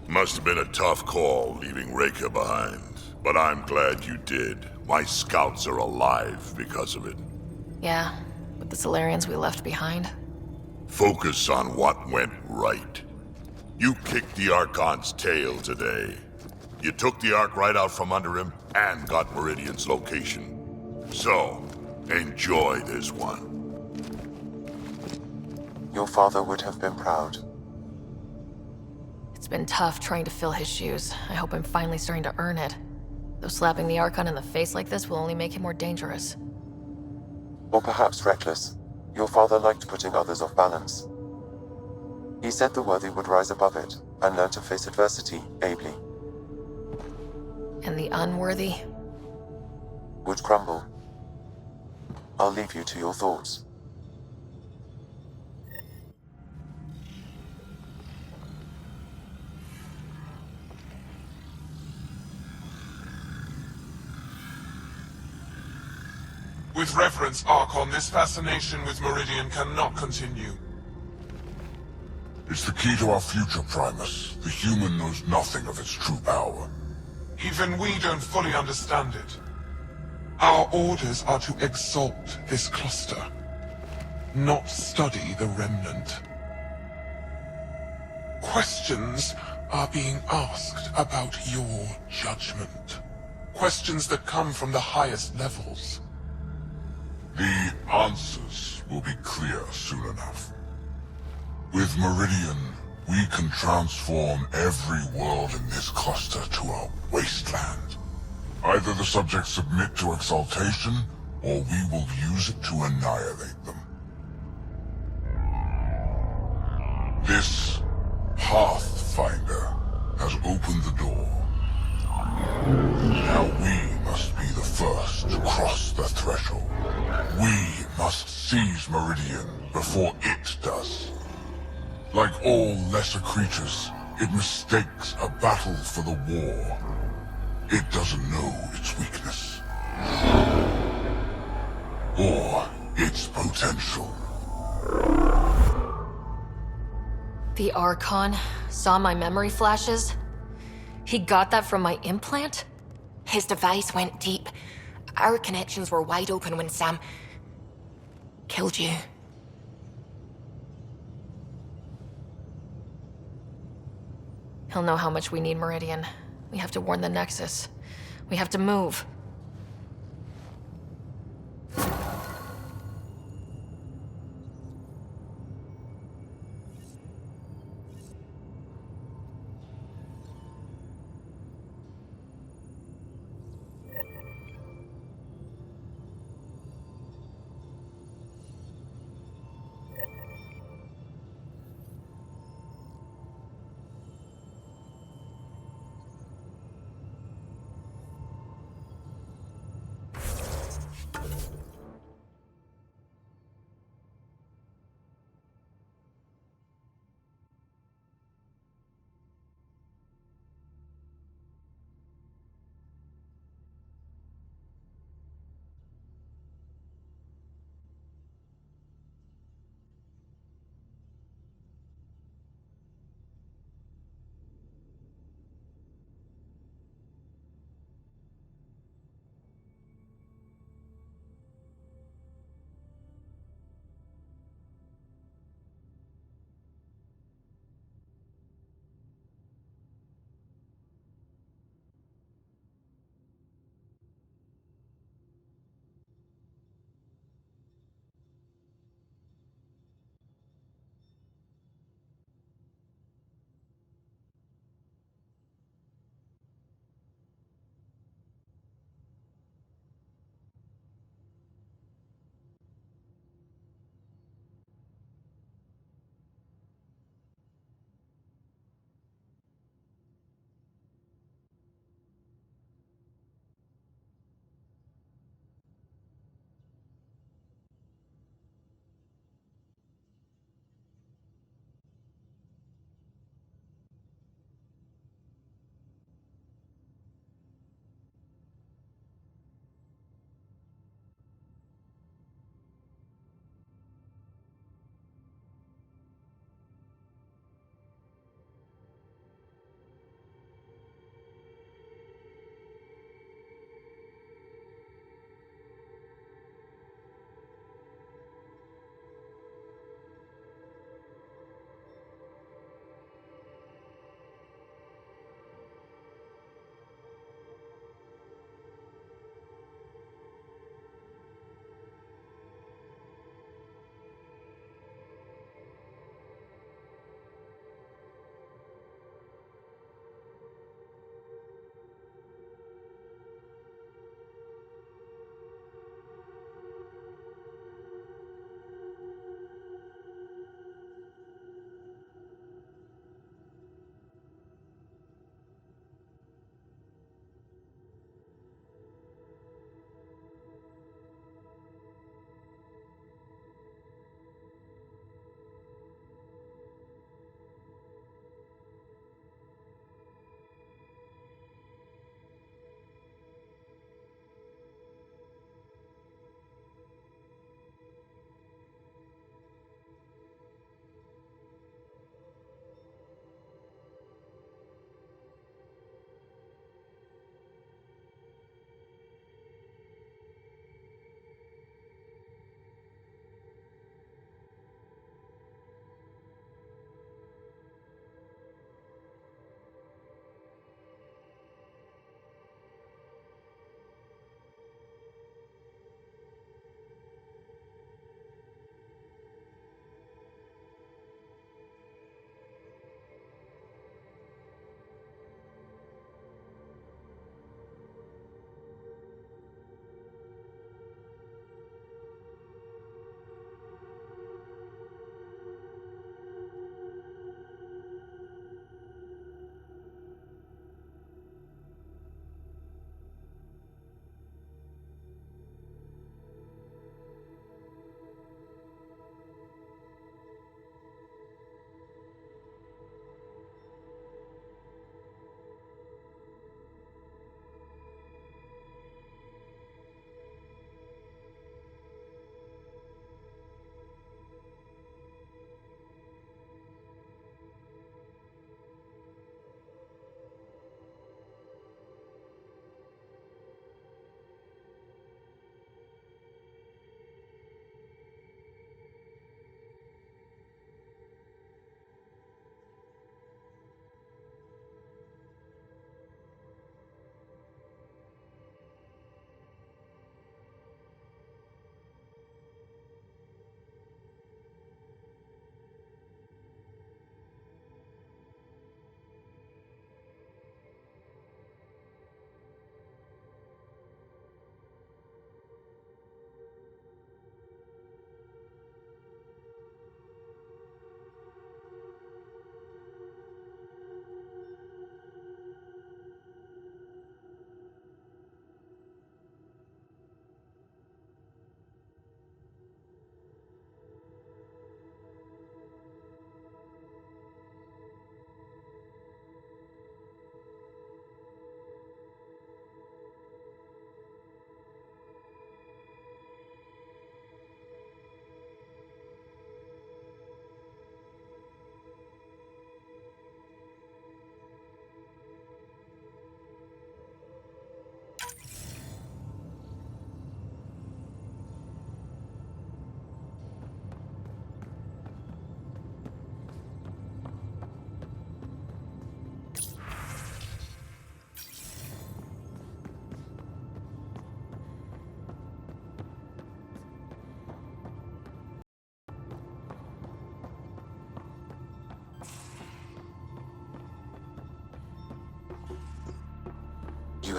Speaker 7: Must have been a tough call leaving Reika behind, but I'm glad you did. My scouts are alive because of it.
Speaker 10: Yeah, with the Salarians we left behind.
Speaker 7: Focus on what went right. You kicked the Archon's tail today. You took the Ark right out from under him and got Meridian's location. So, enjoy this one.
Speaker 3: Your father would have been proud.
Speaker 10: It's been tough trying to fill his shoes. I hope I'm finally starting to earn it. Though slapping the Archon in the face like this will only make him more dangerous.
Speaker 3: Or perhaps reckless. Your father liked putting others off balance. He said the worthy would rise above it and learn to face adversity ably.
Speaker 10: And the unworthy?
Speaker 3: Would crumble. I'll leave you to your thoughts.
Speaker 11: With reverence, Archon, this fascination with Meridian cannot continue.
Speaker 2: It's the key to our future, Primus. The human knows nothing of its true power.
Speaker 11: Even we don't fully understand it. Our orders are to exalt this cluster, not study the remnant. Questions are being asked about your judgment. Questions that come from the highest levels.
Speaker 2: The answers will be clear soon enough. With Meridian, we can transform every world in this cluster to a wasteland. Either the subjects submit to exaltation, or we will use it to annihilate them. This Pathfinder has opened the door. Now we to cross the threshold. We must seize Meridian before it does. Like all lesser creatures, it mistakes a battle for the war. It doesn't know its weakness. Or its potential.
Speaker 10: The Archon saw my memory flashes? He got that from my implant?
Speaker 12: His device went deep. Our connections were wide open when Sam killed you.
Speaker 10: He'll know how much we need Meridian. We have to warn the Nexus. We have to move.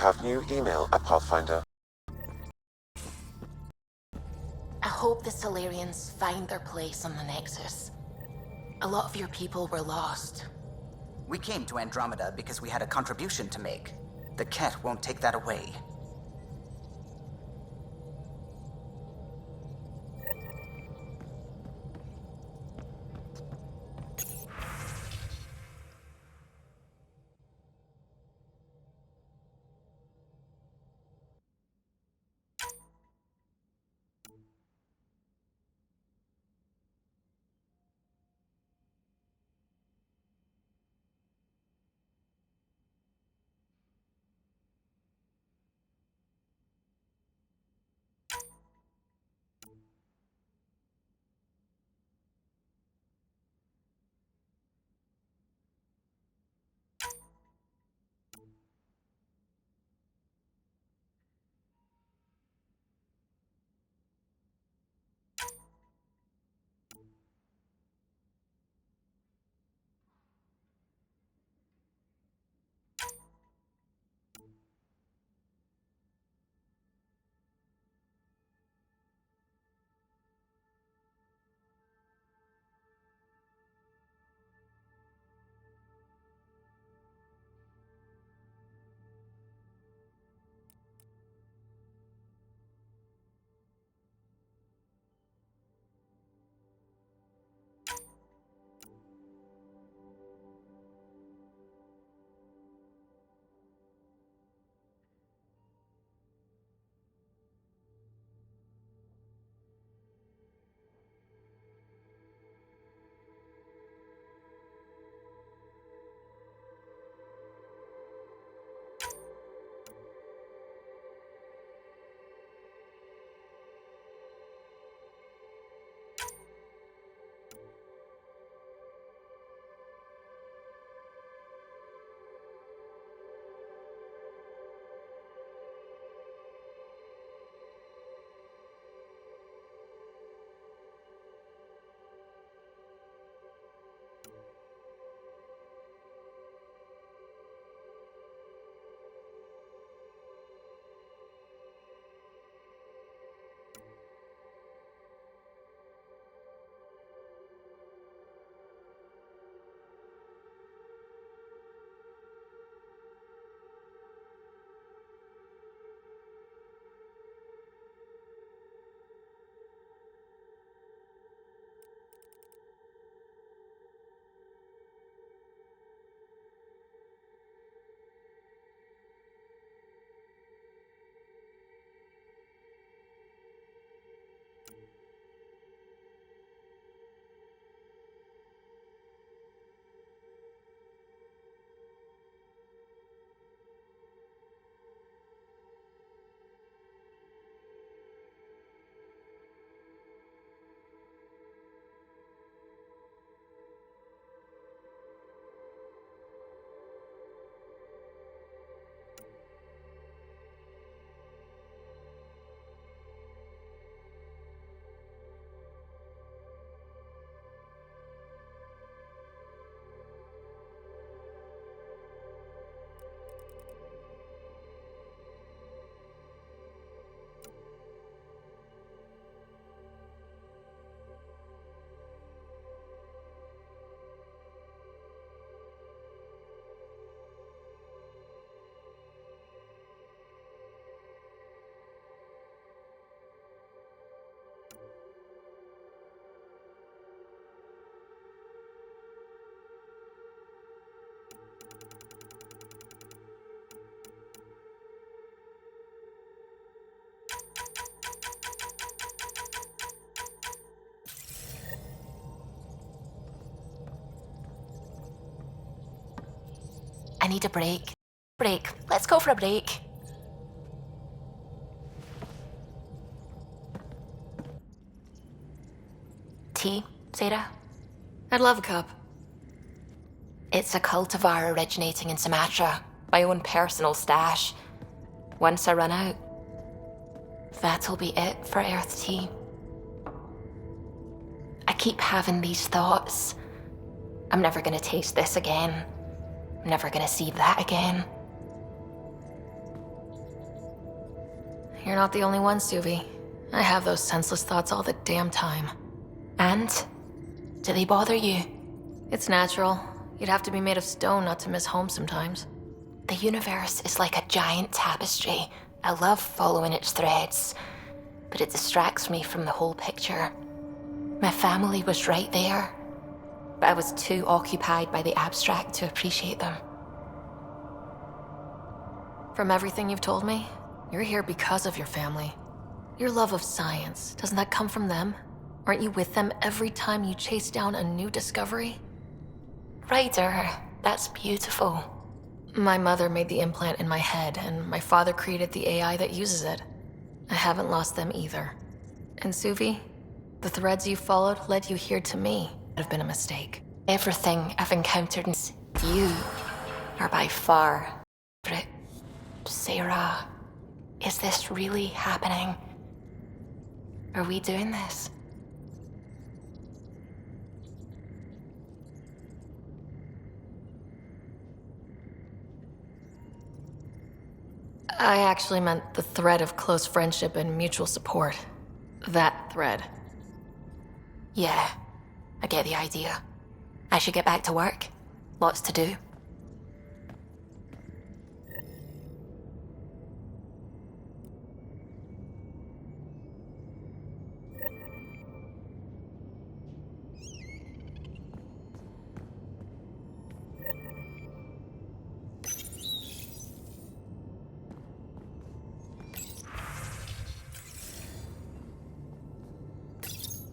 Speaker 3: have new email at Pathfinder.
Speaker 12: I hope the Salarians find their place on the Nexus. A lot of your people were lost.
Speaker 6: We came to Andromeda because we had a contribution to make. The Ket won't take that away.
Speaker 12: I need a break. Break. Let's go for a break. Tea, Sara?
Speaker 10: I'd love a cup.
Speaker 12: It's a cultivar originating in Sumatra. My own personal stash. Once I run out, that'll be it for Earth Tea. I keep having these thoughts. I'm never gonna taste this again. I'm never gonna see that again.
Speaker 10: You're not the only one, Suvi. I have those senseless thoughts all the damn time.
Speaker 12: And? Do they bother you?
Speaker 10: It's natural. You'd have to be made of stone not to miss home sometimes.
Speaker 12: The universe is like a giant tapestry. I love following its threads, but it distracts me from the whole picture. My family was right there, but I was too occupied by the abstract to appreciate them.
Speaker 10: From everything you've told me, you're here because of your family. Your love of science, doesn't that come from them? Aren't you with them every time you chase down a new discovery?
Speaker 12: Ryder, that's beautiful.
Speaker 10: My mother made the implant in my head, and my father created the AI that uses it. I haven't lost them either. And Suvi, the threads you followed led you here to me. It have been a mistake.
Speaker 12: Everything I've encountered is you are by far favorite. Sarah, is this really happening? Are we doing this?
Speaker 10: I actually meant the thread of close friendship and mutual support. That thread.
Speaker 12: Yeah, I get the idea. I should get back to work. Lots to do.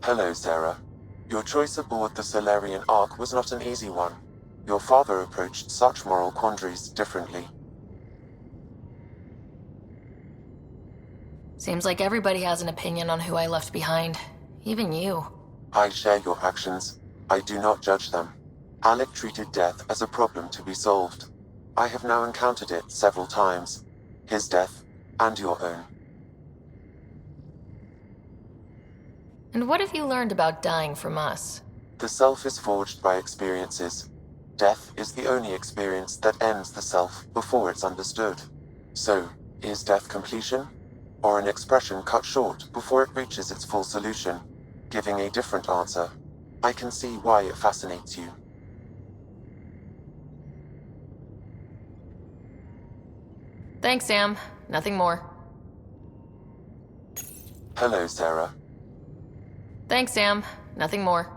Speaker 3: Hello, Sarah. Your choice aboard the Salarian Ark was not an easy one. Your father approached such moral quandaries differently.
Speaker 10: Seems like everybody has an opinion on who I left behind. Even you.
Speaker 3: I share your actions. I do not judge them. Alec treated death as a problem to be solved. I have now encountered it several times. His death, and your own.
Speaker 10: And what have you learned about dying from us?
Speaker 3: The self is forged by experiences. Death is the only experience that ends the self before it's understood. So, is death completion? Or an expression cut short before it reaches its full solution, giving a different answer? I can see why it fascinates you.
Speaker 10: Thanks, Sam. Nothing more.
Speaker 3: Hello, Sarah.
Speaker 10: Thanks, Sam. Nothing more.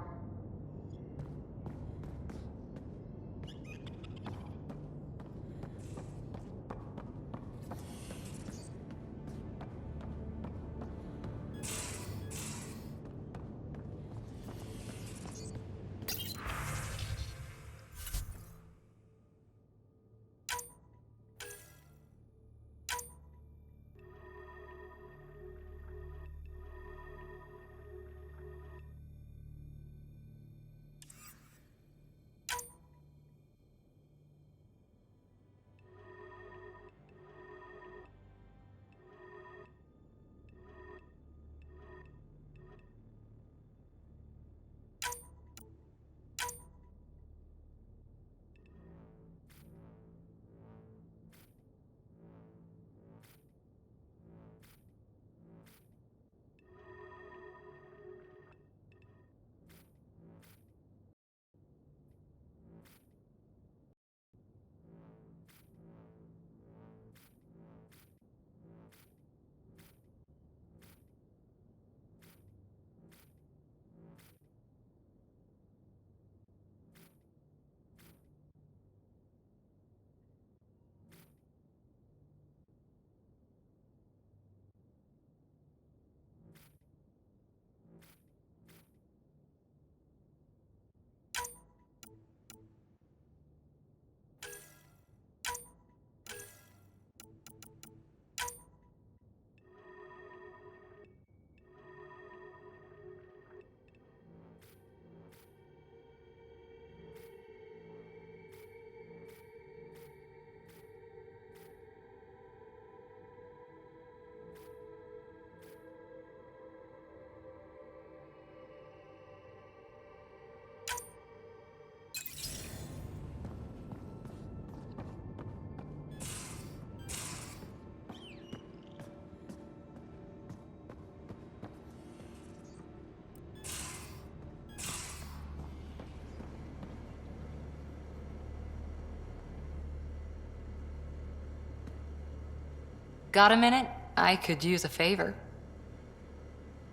Speaker 1: Got a minute? I could use a favor.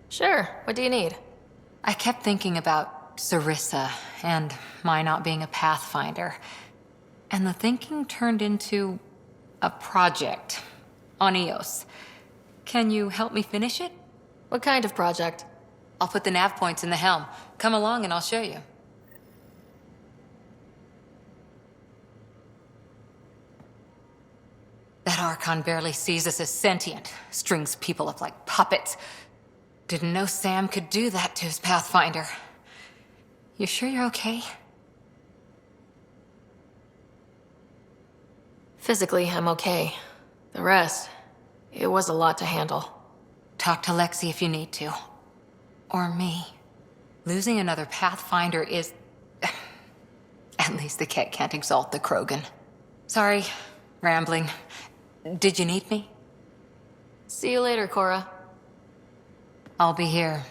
Speaker 10: Sure, what do you need?
Speaker 1: I kept thinking about Sarissa and my not being a Pathfinder. And the thinking turned into a project on Eos. Can you help me finish it?
Speaker 10: What kind of project?
Speaker 1: I'll put the nav points in the helm. Come along and I'll show you. That Archon barely sees us as sentient, strings people up like puppets. Didn't know Sam could do that to his Pathfinder. You sure you're okay?
Speaker 10: Physically, I'm okay. The rest, it was a lot to handle.
Speaker 1: Talk to Lexi if you need to. Or me. Losing another Pathfinder is... At least the Ket can't exalt the Krogan. Sorry, rambling. Did you need me?
Speaker 10: See you later, Cora.
Speaker 1: I'll be here.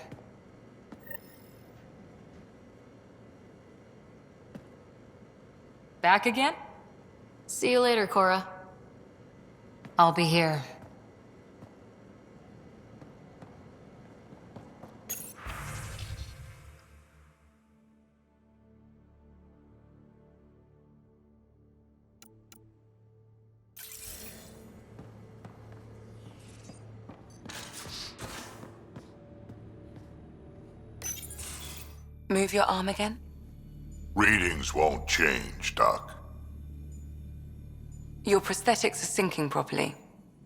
Speaker 1: Back again?
Speaker 10: See you later, Cora.
Speaker 1: I'll be here.
Speaker 8: Move your arm again?
Speaker 7: Readings won't change, Doc.
Speaker 8: Your prosthetics are syncing properly.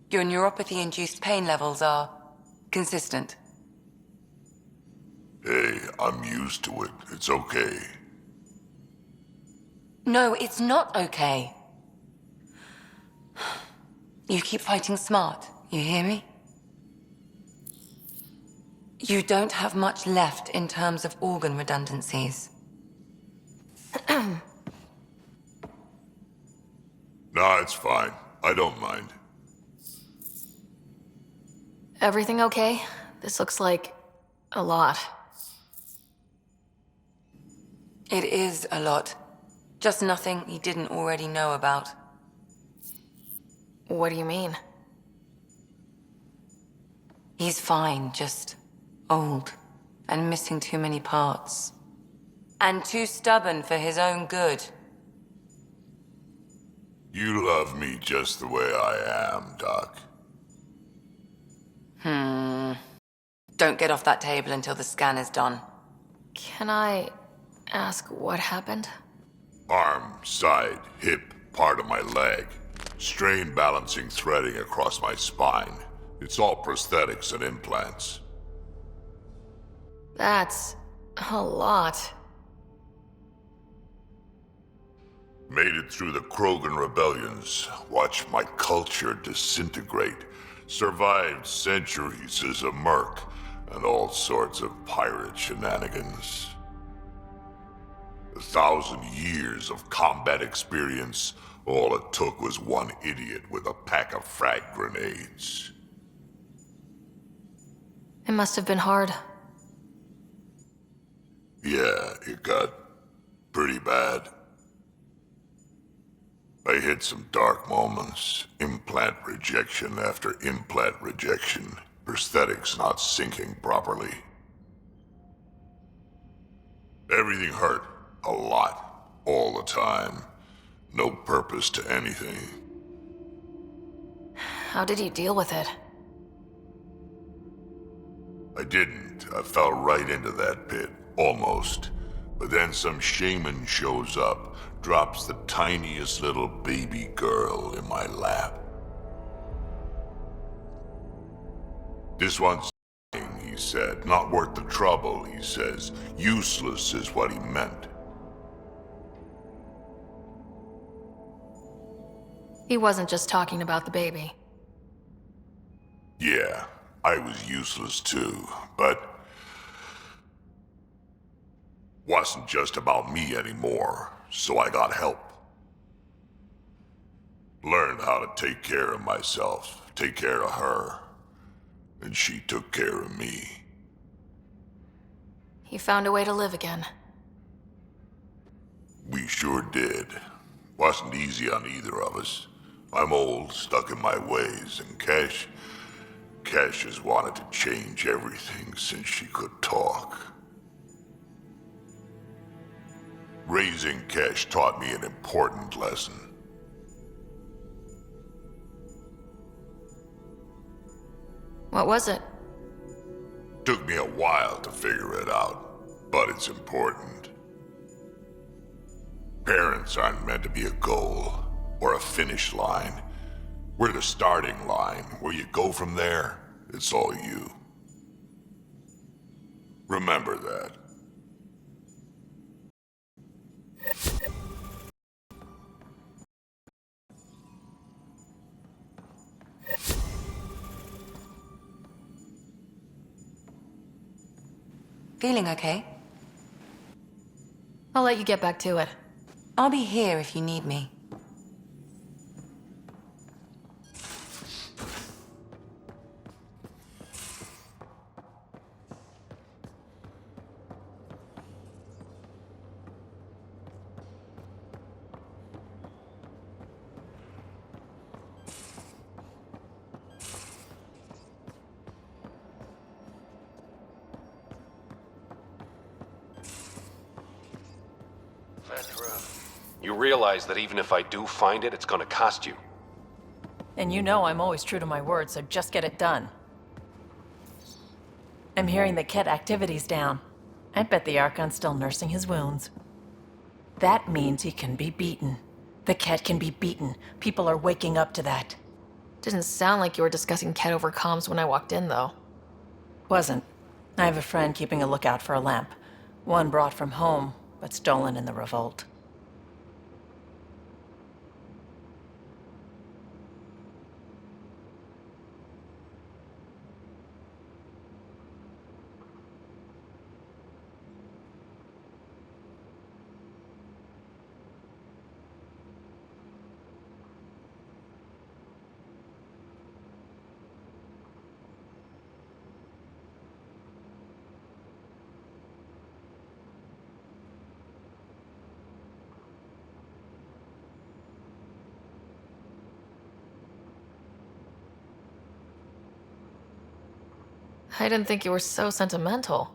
Speaker 8: Your neuropathy-induced pain levels are consistent.
Speaker 7: Hey, I'm used to it. It's okay.
Speaker 8: No, it's not okay. You keep fighting smart, you hear me? You don't have much left in terms of organ redundancies.
Speaker 7: Nah, it's fine. I don't mind.
Speaker 10: Everything okay? This looks like a lot.
Speaker 8: It is a lot. Just nothing he didn't already know about.
Speaker 10: What do you mean?
Speaker 8: He's fine, just old and missing too many parts. And too stubborn for his own good.
Speaker 7: You love me just the way I am, Doc.
Speaker 8: Don't get off that table until the scan is done.
Speaker 10: Can I ask what happened?
Speaker 7: Arm, side, hip, part of my leg. Strain balancing threading across my spine. It's all prosthetics and implants.
Speaker 10: That's a lot.
Speaker 7: Made it through the Krogan rebellions. Watched my culture disintegrate. Survived centuries as a merc. And all sorts of pirate shenanigans. 1,000 years of combat experience. All it took was one idiot with a pack of frag grenades.
Speaker 10: It must have been hard.
Speaker 7: Yeah, it got pretty bad. I hit some dark moments. Implant rejection after implant rejection. Prosthetics not syncing properly. Everything hurt. A lot. All the time. No purpose to anything.
Speaker 10: How did you deal with it?
Speaker 7: I didn't. I fell right into that pit. Almost. But then some shaman shows up, drops the tiniest little baby girl in my lap. This one's he said. Not worth the trouble, he says. Useless is what he meant.
Speaker 10: He wasn't just talking about the baby.
Speaker 7: Yeah, I was useless too, but wasn't just about me anymore, so I got help. Learned how to take care of myself, take care of her, and she took care of me.
Speaker 10: He found a way to live again.
Speaker 7: We sure did. Wasn't easy on either of us. I'm old, stuck in my ways, and Cash has wanted to change everything since she could talk. Raising Cash taught me an important lesson.
Speaker 10: What was it?
Speaker 7: Took me a while to figure it out, but it's important. Parents aren't meant to be a goal or a finish line. We're the starting line. Where you go from there, it's all you. Remember that.
Speaker 8: Feeling okay?
Speaker 10: I'll let you get back to it.
Speaker 8: I'll be here if you need me.
Speaker 13: You realize that even if I do find it, it's gonna cost you.
Speaker 14: And you know I'm always true to my word, so just get it done. I'm hearing the Ket activity's down. I bet the Archon's still nursing his wounds. That means he can be beaten. The Ket can be beaten. People are waking up to that.
Speaker 10: Didn't sound like you were discussing Ket over comms when I walked in, though.
Speaker 14: Wasn't. I have a friend keeping a lookout for a lamp. One brought from home, but stolen in the revolt.
Speaker 10: I didn't think you were so sentimental.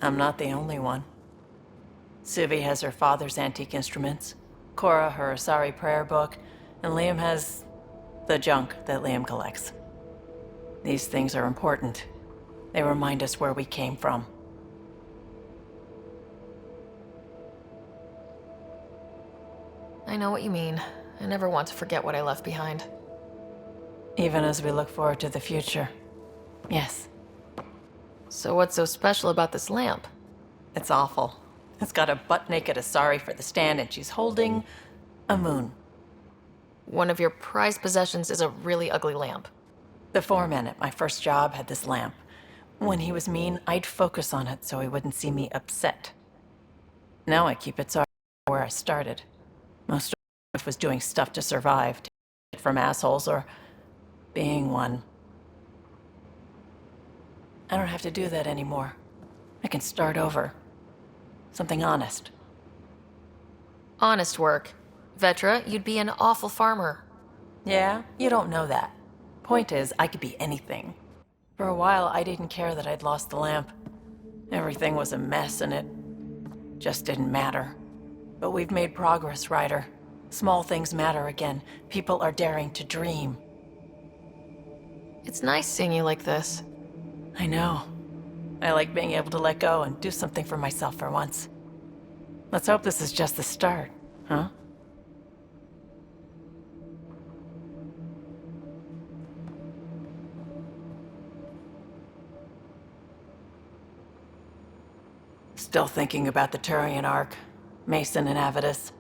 Speaker 14: I'm not the only one. Suvi has her father's antique instruments, Cora her Asari prayer book, and Liam has the junk that Liam collects. These things are important. They remind us where we came from.
Speaker 10: I know what you mean. I never want to forget what I left behind.
Speaker 14: Even as we look forward to the future. Yes.
Speaker 10: So what's so special about this lamp?
Speaker 14: It's awful. It's got a butt-naked Asari for the stand, and she's holding a moon.
Speaker 10: One of your prized possessions is a really ugly lamp.
Speaker 14: The foreman at my first job had this lamp. When he was mean, I'd focus on it so he wouldn't see me upset. Now I keep it where I started. Most of my life was doing stuff to survive, taking it from assholes or being one. I don't have to do that anymore. I can start over. Something honest.
Speaker 10: Honest work. Vetra, you'd be an awful farmer.
Speaker 14: Yeah? You don't know that. Point is, I could be anything. For a while, I didn't care that I'd lost the lamp. Everything was a mess and it just didn't matter. But we've made progress, Ryder. Small things matter again. People are daring to dream.
Speaker 10: It's nice seeing you like this.
Speaker 14: I know. I like being able to let go and do something for myself for once. Let's hope this is just the start, huh? Still thinking about the Turian Ark, Mason and Avidus.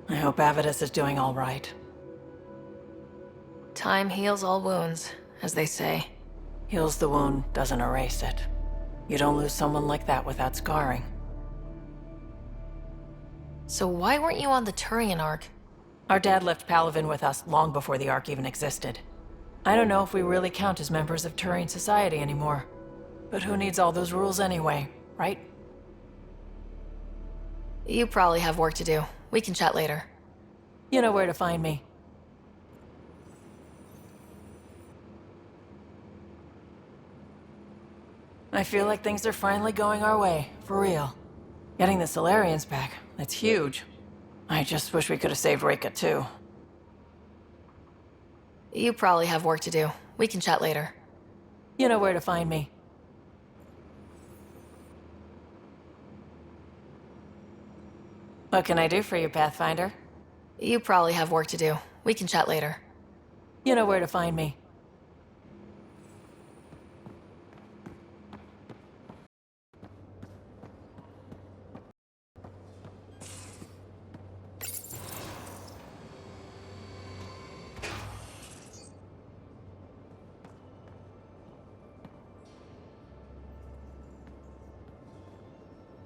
Speaker 14: I hope Avidus is doing all right.
Speaker 10: Time heals all wounds, as they say.
Speaker 14: Heals the wound, doesn't erase it. You don't lose someone like that without scarring.
Speaker 10: So why weren't you on the Turian Ark?
Speaker 14: Our dad left Palavin with us long before the Ark even existed. I don't know if we really count as members of Turian society anymore. But who needs all those rules anyway, right?
Speaker 10: You probably have work to do. We can chat later.
Speaker 14: You know where to find me. I feel like things are finally going our way, for real. Getting the Salarians back, that's huge. I just wish we could have saved Reka too.
Speaker 10: You probably have work to do. We can chat later.
Speaker 14: You know where to find me. What can I do for you, Pathfinder?
Speaker 10: You probably have work to do. We can chat later.
Speaker 14: You know where to find me.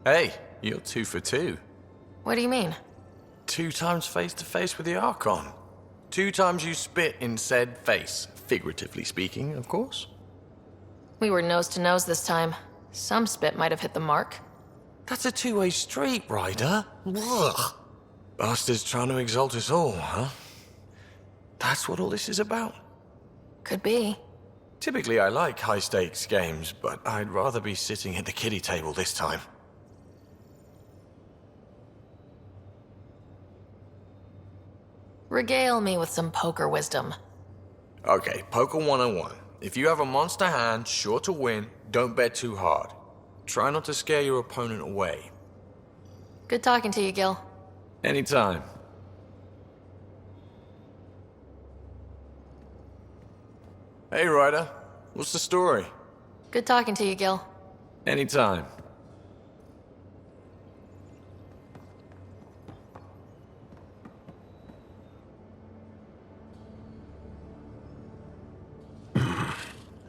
Speaker 15: Hey, you're 2 for 2.
Speaker 10: What do you mean?
Speaker 15: 2 times face-to-face with the Archon. 2 times you spit in said face. Figuratively speaking, of course.
Speaker 10: We were nose to nose this time. Some spit might have hit the mark.
Speaker 15: That's a two-way street, Ryder. Ugh. Bastards trying to exalt us all, huh? That's what all this is about?
Speaker 10: Could be.
Speaker 15: Typically I like high-stakes games, but I'd rather be sitting at the kiddie table this time.
Speaker 10: Regale me with some poker wisdom.
Speaker 15: Okay, poker 101. If you have a monster hand, sure to win, don't bet too hard. Try not to scare your opponent away.
Speaker 10: Good talking to you, Gil.
Speaker 15: Anytime. Hey, Ryder. What's the story?
Speaker 10: Good talking to you, Gil.
Speaker 15: Anytime.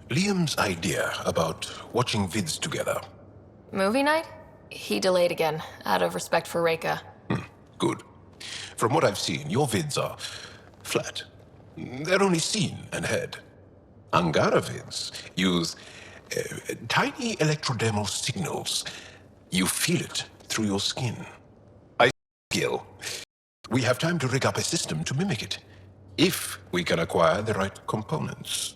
Speaker 16: Liam's idea about watching vids together.
Speaker 10: Movie night? He delayed again, out of respect for Reka.
Speaker 16: Good. From what I've seen, your vids are flat. They're only seen and heard. Angara vids use tiny electrodermal signals. You feel it through your skin. Gil, we have time to rig up a system to mimic it, if we can acquire the right components.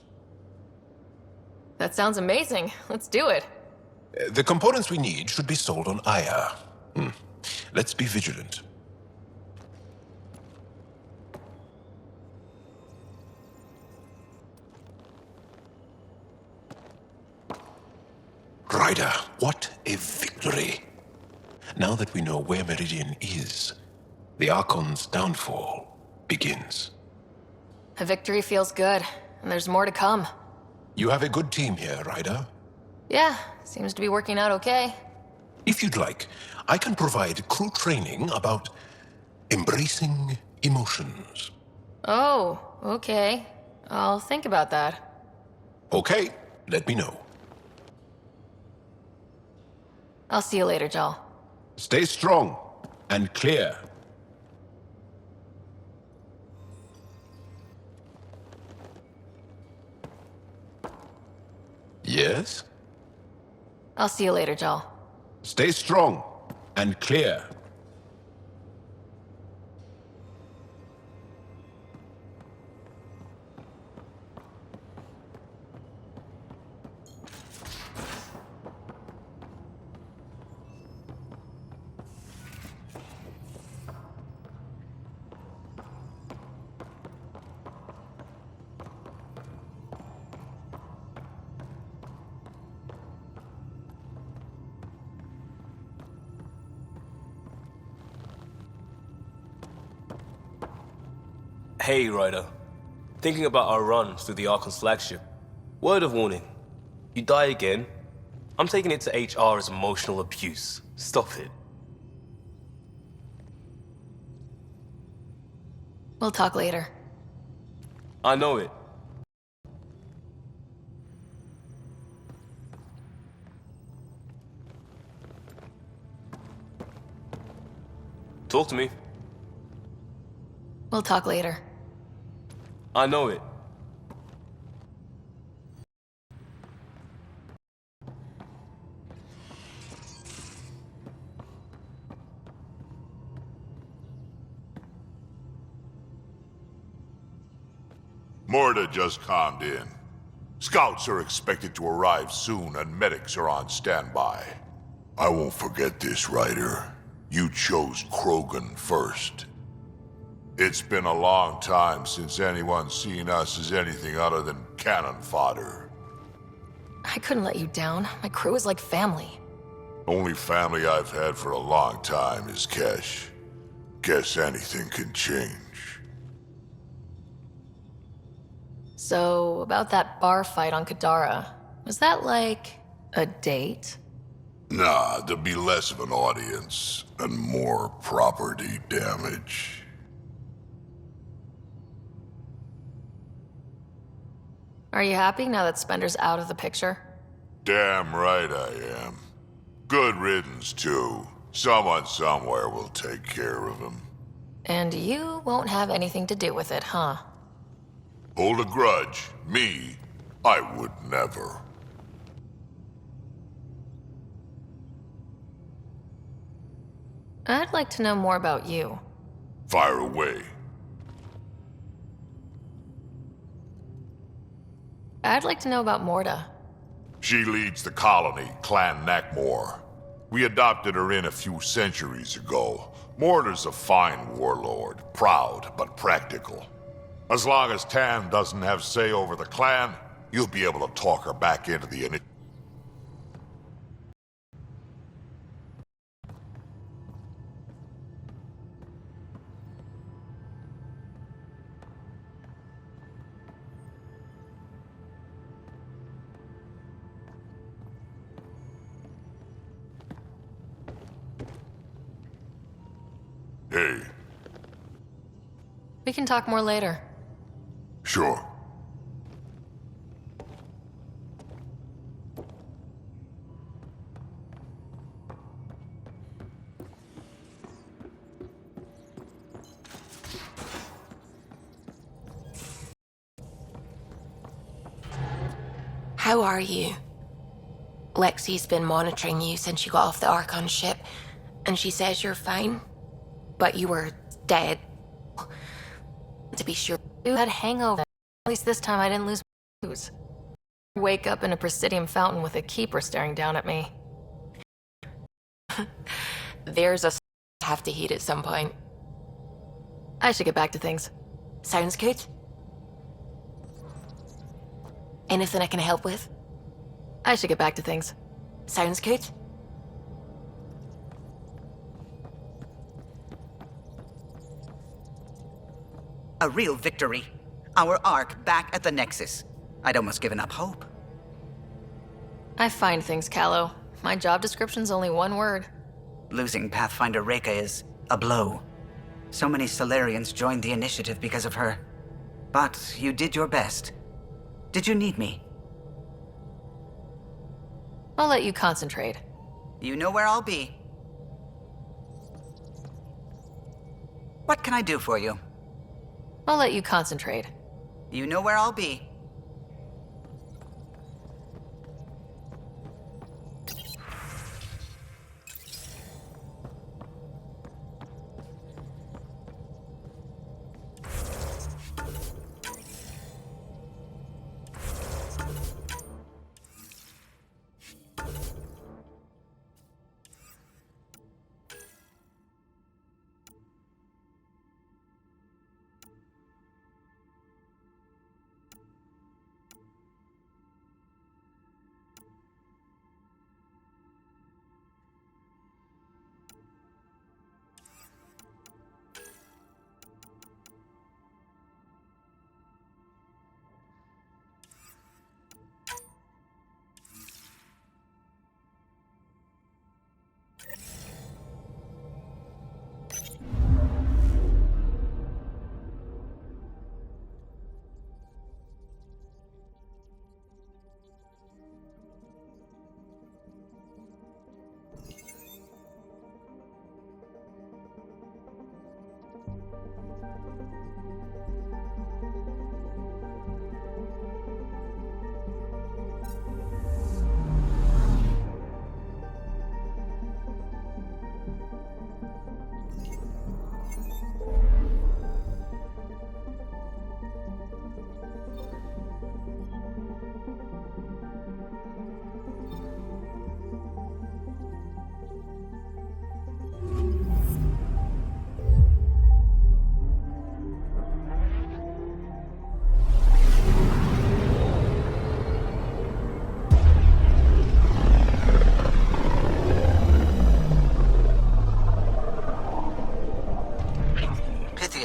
Speaker 10: That sounds amazing. Let's do it.
Speaker 16: The components we need should be sold on Aya. Let's be vigilant. Ryder, what a victory! Now that we know where Meridian is, the Archon's downfall begins.
Speaker 10: A victory feels good, and there's more to come.
Speaker 16: You have a good team here, Ryder.
Speaker 10: Yeah, seems to be working out okay.
Speaker 16: If you'd like, I can provide crew training about embracing emotions.
Speaker 10: Oh, okay. I'll think about that.
Speaker 16: Okay, let me know.
Speaker 10: I'll see you later, Jaal.
Speaker 16: Stay strong and clear. Yes?
Speaker 10: I'll see you later, Jaal.
Speaker 16: Stay strong and clear.
Speaker 17: Hey, Ryder. Thinking about our run through the Archon's flagship. Word of warning. You die again, I'm taking it to HR as emotional abuse. Stop it.
Speaker 10: We'll talk later.
Speaker 17: I know it. Talk to me.
Speaker 10: We'll talk later.
Speaker 17: I know it.
Speaker 7: Morta just calmed in. Scouts are expected to arrive soon, and medics are on standby. I won't forget this, Ryder. You chose Krogan first. It's been a long time since anyone's seen us as anything other than cannon fodder.
Speaker 10: I couldn't let you down. My crew is like family.
Speaker 7: Only family I've had for a long time is Kesh. Guess anything can change.
Speaker 10: So, about that bar fight on Kadara, was that like a date?
Speaker 7: Nah, there'll be less of an audience and more property damage.
Speaker 10: Are you happy now that Spender's out of the picture?
Speaker 7: Damn right I am. Good riddance, too. Someone somewhere will take care of him.
Speaker 10: And you won't have anything to do with it, huh?
Speaker 7: Hold a grudge. Me, I would never.
Speaker 10: I'd like to know more about you.
Speaker 7: Fire away.
Speaker 10: I'd like to know about Morda.
Speaker 7: She leads the colony, Clan Nakmor. We adopted her in a few centuries ago. Morda's a fine warlord, proud but practical. As long as Tan doesn't have say over the clan, you'll be able to talk her back into the initiative. Hey.
Speaker 10: We can talk more later.
Speaker 7: Sure.
Speaker 12: How are you? Lexi's been monitoring you since you got off the Archon ship, and she says you're fine, but you were dead. To be sure.
Speaker 10: You had a hangover. At least this time I didn't lose my shoes. Wake up in a Presidium fountain with a keeper staring down at me.
Speaker 12: There's a have to heat at some point.
Speaker 10: I should get back to things.
Speaker 12: Sounds good. Anything I can help with?
Speaker 10: I should get back to things.
Speaker 12: Sounds good.
Speaker 18: A real victory. Our Ark back at the Nexus. I'd almost given up hope.
Speaker 10: I find things, Callow. My job description's only one word.
Speaker 18: Losing Pathfinder Reka is a blow. So many Salarians joined the initiative because of her. But you did your best. Did you need me?
Speaker 10: I'll let you concentrate.
Speaker 18: You know where I'll be. What can I do for you?
Speaker 10: I'll let you concentrate.
Speaker 18: You know where I'll be.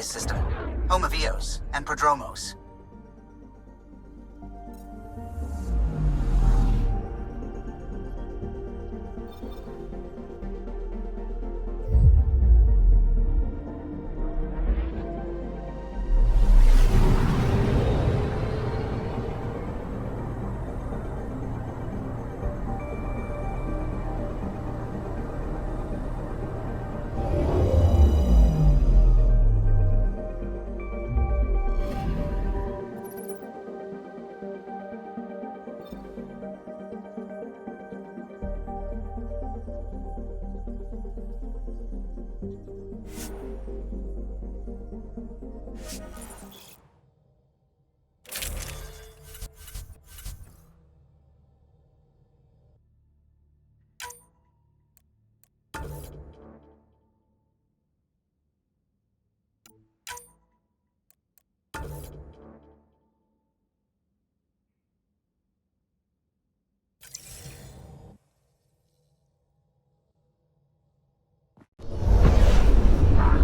Speaker 18: Aquarius system, home of Eos and Prodromos.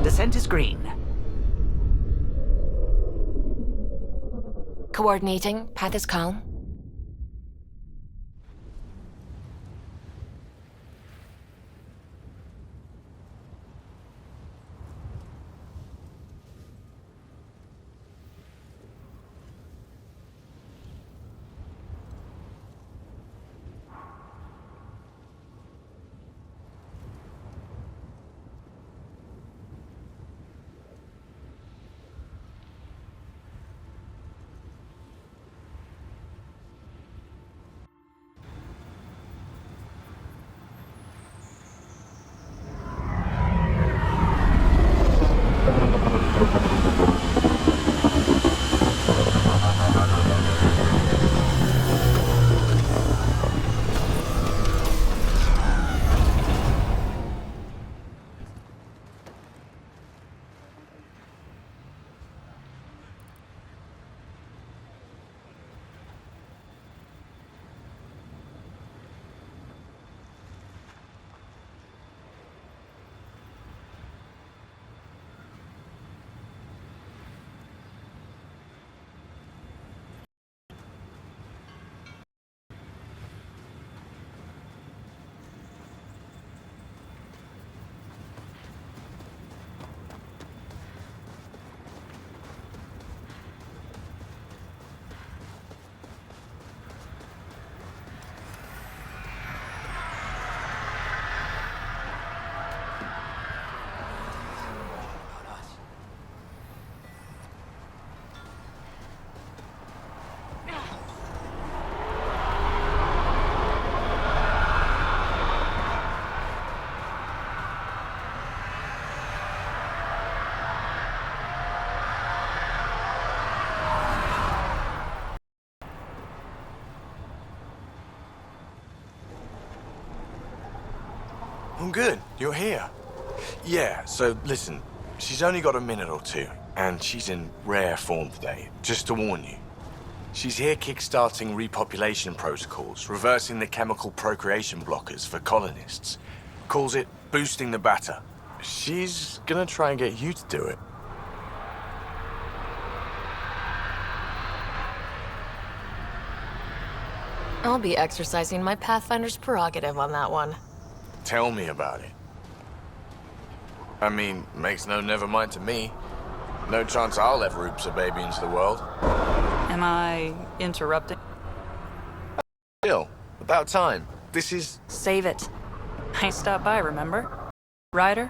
Speaker 19: Descent is green.
Speaker 12: Coordinating. Path is calm.
Speaker 15: I'm good. You're here. Yeah, so listen, she's only got a minute or two, and she's in rare form today, just to warn you. She's here kickstarting repopulation protocols, reversing the chemical procreation blockers for colonists. Calls it boosting the batter. She's gonna try and get you to do it.
Speaker 10: I'll be exercising my Pathfinder's prerogative on that one.
Speaker 15: Tell me about it. I mean, makes no never mind to me. No chance I'll ever oops a baby into the world.
Speaker 20: Am I interrupting?
Speaker 15: Gil, about time. This is...
Speaker 20: Save it. I stopped by, remember? Ryder?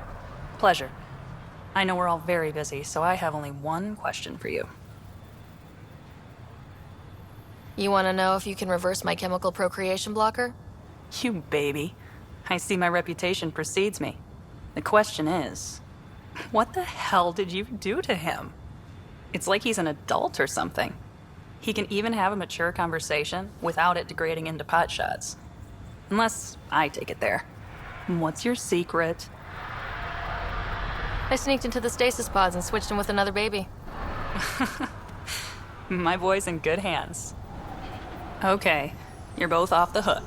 Speaker 20: Pleasure. I know we're all very busy, so I have only one question for you.
Speaker 10: You want to know if you can reverse my chemical procreation blocker?
Speaker 20: You baby. I see my reputation precedes me. The question is, what the hell did you do to him? It's like he's an adult or something. He can even have a mature conversation without it degrading into pot shots. Unless I take it there. What's your secret?
Speaker 10: I sneaked into the stasis pods and switched him with another baby.
Speaker 20: My boy's in good hands. Okay, you're both off the hook.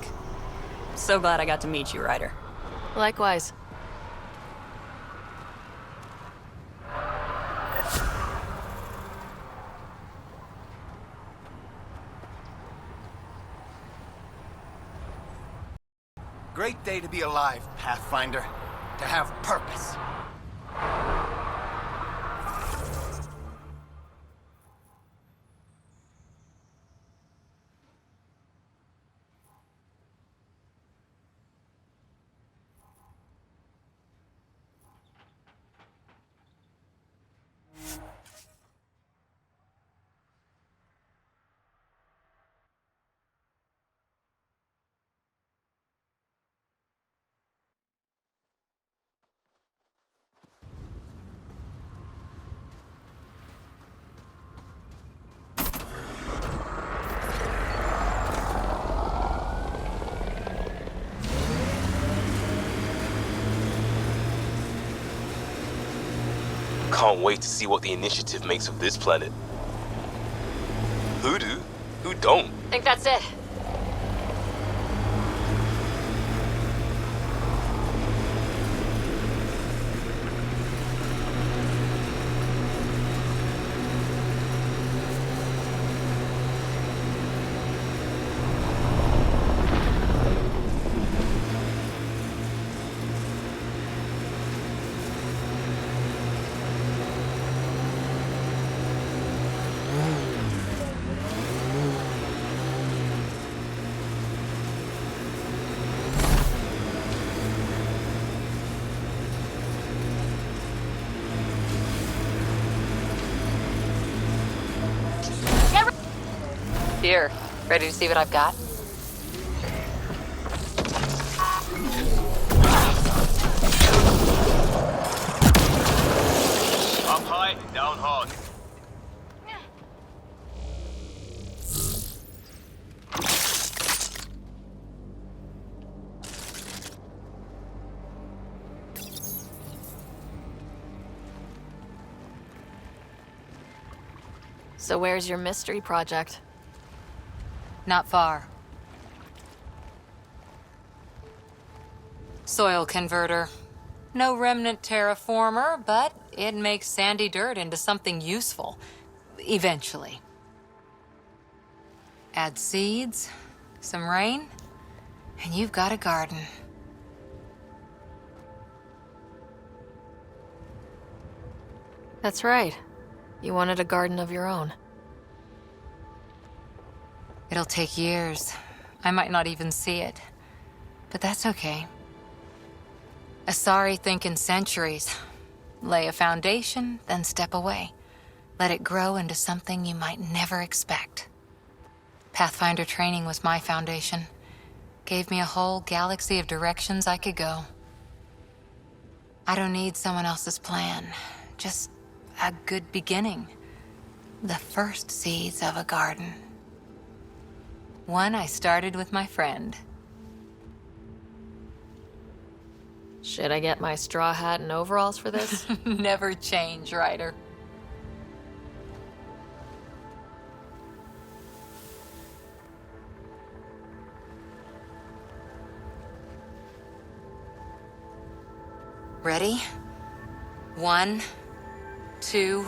Speaker 20: So glad I got to meet you, Ryder.
Speaker 10: Likewise.
Speaker 21: great day to be alive, Pathfinder. To have purpose.
Speaker 17: Can't wait to see what the initiative makes of this planet. Who do? Who don't?
Speaker 4: I think that's it.
Speaker 1: Here, ready to see what I've got?
Speaker 17: Up high, down hard.
Speaker 10: So where's your mystery project?
Speaker 1: Not far. Soil converter. No remnant terraformer, but it makes sandy dirt into something useful. Eventually. Add seeds, some rain, and you've got a garden.
Speaker 10: That's right. You wanted a garden of your own.
Speaker 1: It'll take years. I might not even see it. But that's okay. Asari think in centuries. Lay a foundation, then step away. Let it grow into something you might never expect. Pathfinder training was my foundation. Gave me a whole galaxy of directions I could go. I don't need someone else's plan. Just a good beginning. The first seeds of a garden. One I started with my friend.
Speaker 10: Should I get my straw hat and overalls for this?
Speaker 1: Never change, Ryder. Ready? 1, 2...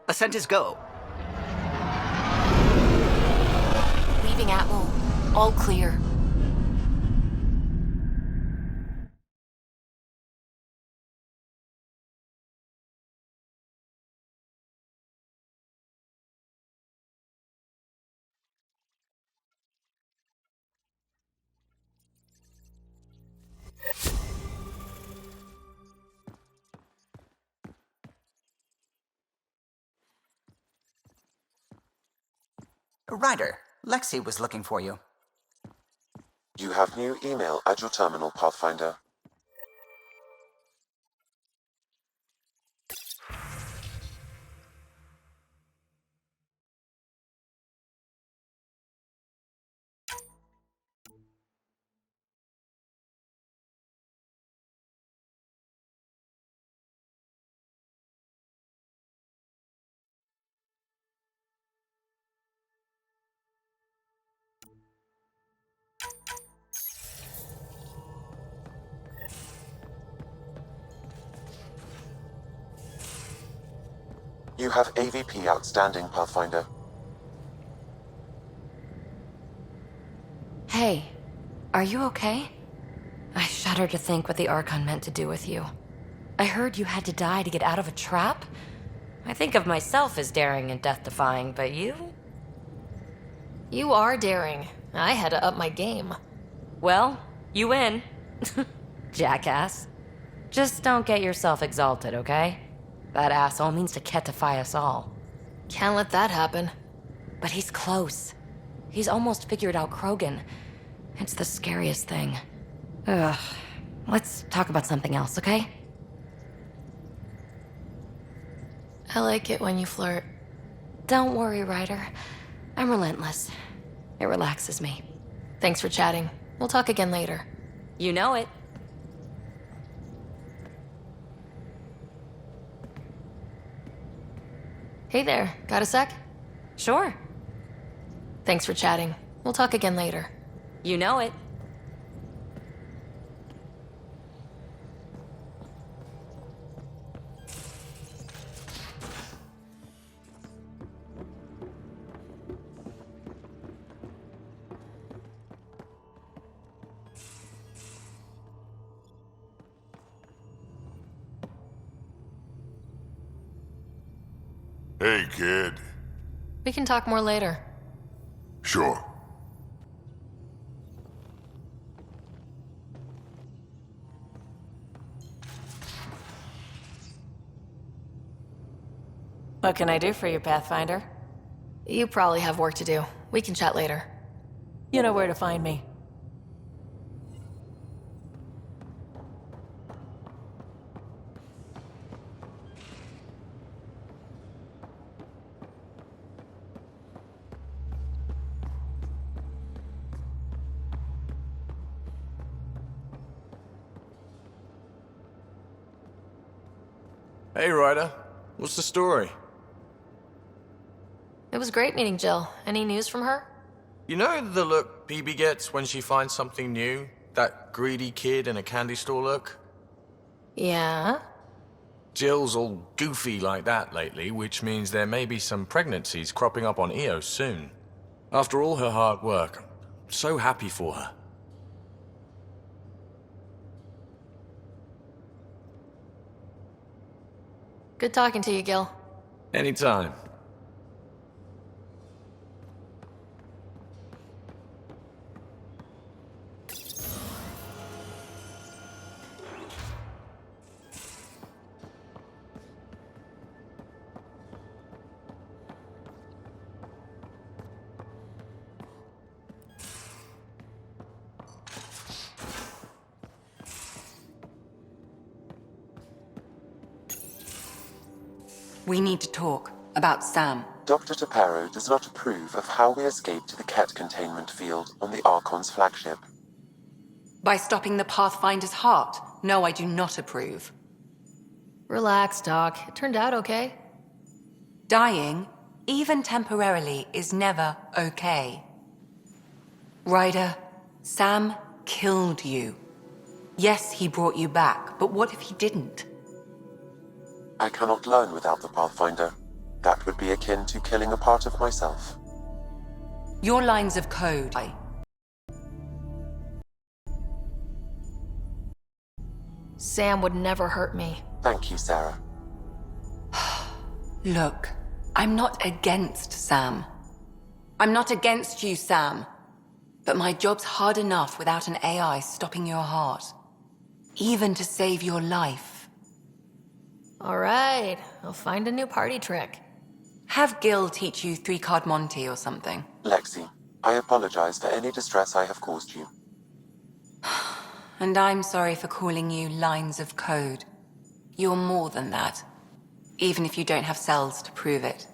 Speaker 19: Ascent is go.
Speaker 10: Leaving Atmo. All clear.
Speaker 18: Ryder, Lexi was looking for you.
Speaker 3: You have new email at your terminal, Pathfinder. You have AVP outstanding, Pathfinder.
Speaker 10: Hey, are you okay? I shudder to think what the Archon meant to do with you. I heard you had to die to get out of a trap. I think of myself as daring and death-defying, but you?
Speaker 12: You are daring. I had to up my game.
Speaker 10: Well, you win. Jackass. Just don't get yourself exalted, okay? That asshole means to ketify us all.
Speaker 12: Can't let that happen.
Speaker 10: But he's close. He's almost figured out Krogan. It's the scariest thing. Ugh. Let's talk about something else, okay?
Speaker 12: I like it when you flirt.
Speaker 10: Don't worry, Ryder. I'm relentless. It relaxes me.
Speaker 12: Thanks for chatting. We'll talk again later.
Speaker 10: You know it.
Speaker 12: Hey there, got a sec?
Speaker 10: Sure.
Speaker 12: Thanks for chatting. We'll talk again later.
Speaker 10: You know it.
Speaker 7: Hey, kid.
Speaker 12: We can talk more later.
Speaker 7: Sure.
Speaker 14: What can I do for you, Pathfinder?
Speaker 12: You probably have work to do. We can chat later.
Speaker 14: You know where to find me.
Speaker 15: Hey, Ryder. What's the story?
Speaker 12: It was great meeting Jill. Any news from her?
Speaker 15: You know the look PB gets when she finds something new? That greedy kid in a candy store look?
Speaker 12: Yeah?
Speaker 15: Jill's all goofy like that lately, which means there may be some pregnancies cropping up on Eos soon. After all her hard work, I'm so happy for her.
Speaker 12: Good talking to you, Gil.
Speaker 15: Anytime.
Speaker 8: We need to talk about Sam.
Speaker 3: Dr. Taparo does not approve of how we escaped to the Ket containment field on the Archon's flagship.
Speaker 8: By stopping the Pathfinder's heart? No, I do not approve.
Speaker 12: Relax, Doc. It turned out okay.
Speaker 8: Dying, even temporarily, is never okay. Ryder, Sam killed you. Yes, he brought you back, but what if he didn't?
Speaker 3: I cannot learn without the Pathfinder. That would be akin to killing a part of myself.
Speaker 8: Your lines of code.
Speaker 10: Sam would never hurt me.
Speaker 3: Thank you, Sarah.
Speaker 8: Look, I'm not against Sam. I'm not against you, Sam. But my job's hard enough without an AI stopping your heart. Even to save your life.
Speaker 10: All right, I'll find a new party trick.
Speaker 8: Have Gil teach you 3-card Monty or something.
Speaker 3: Lexi, I apologize for any distress I have caused you.
Speaker 8: And I'm sorry for calling you lines of code. You're more than that. Even if you don't have cells to prove it.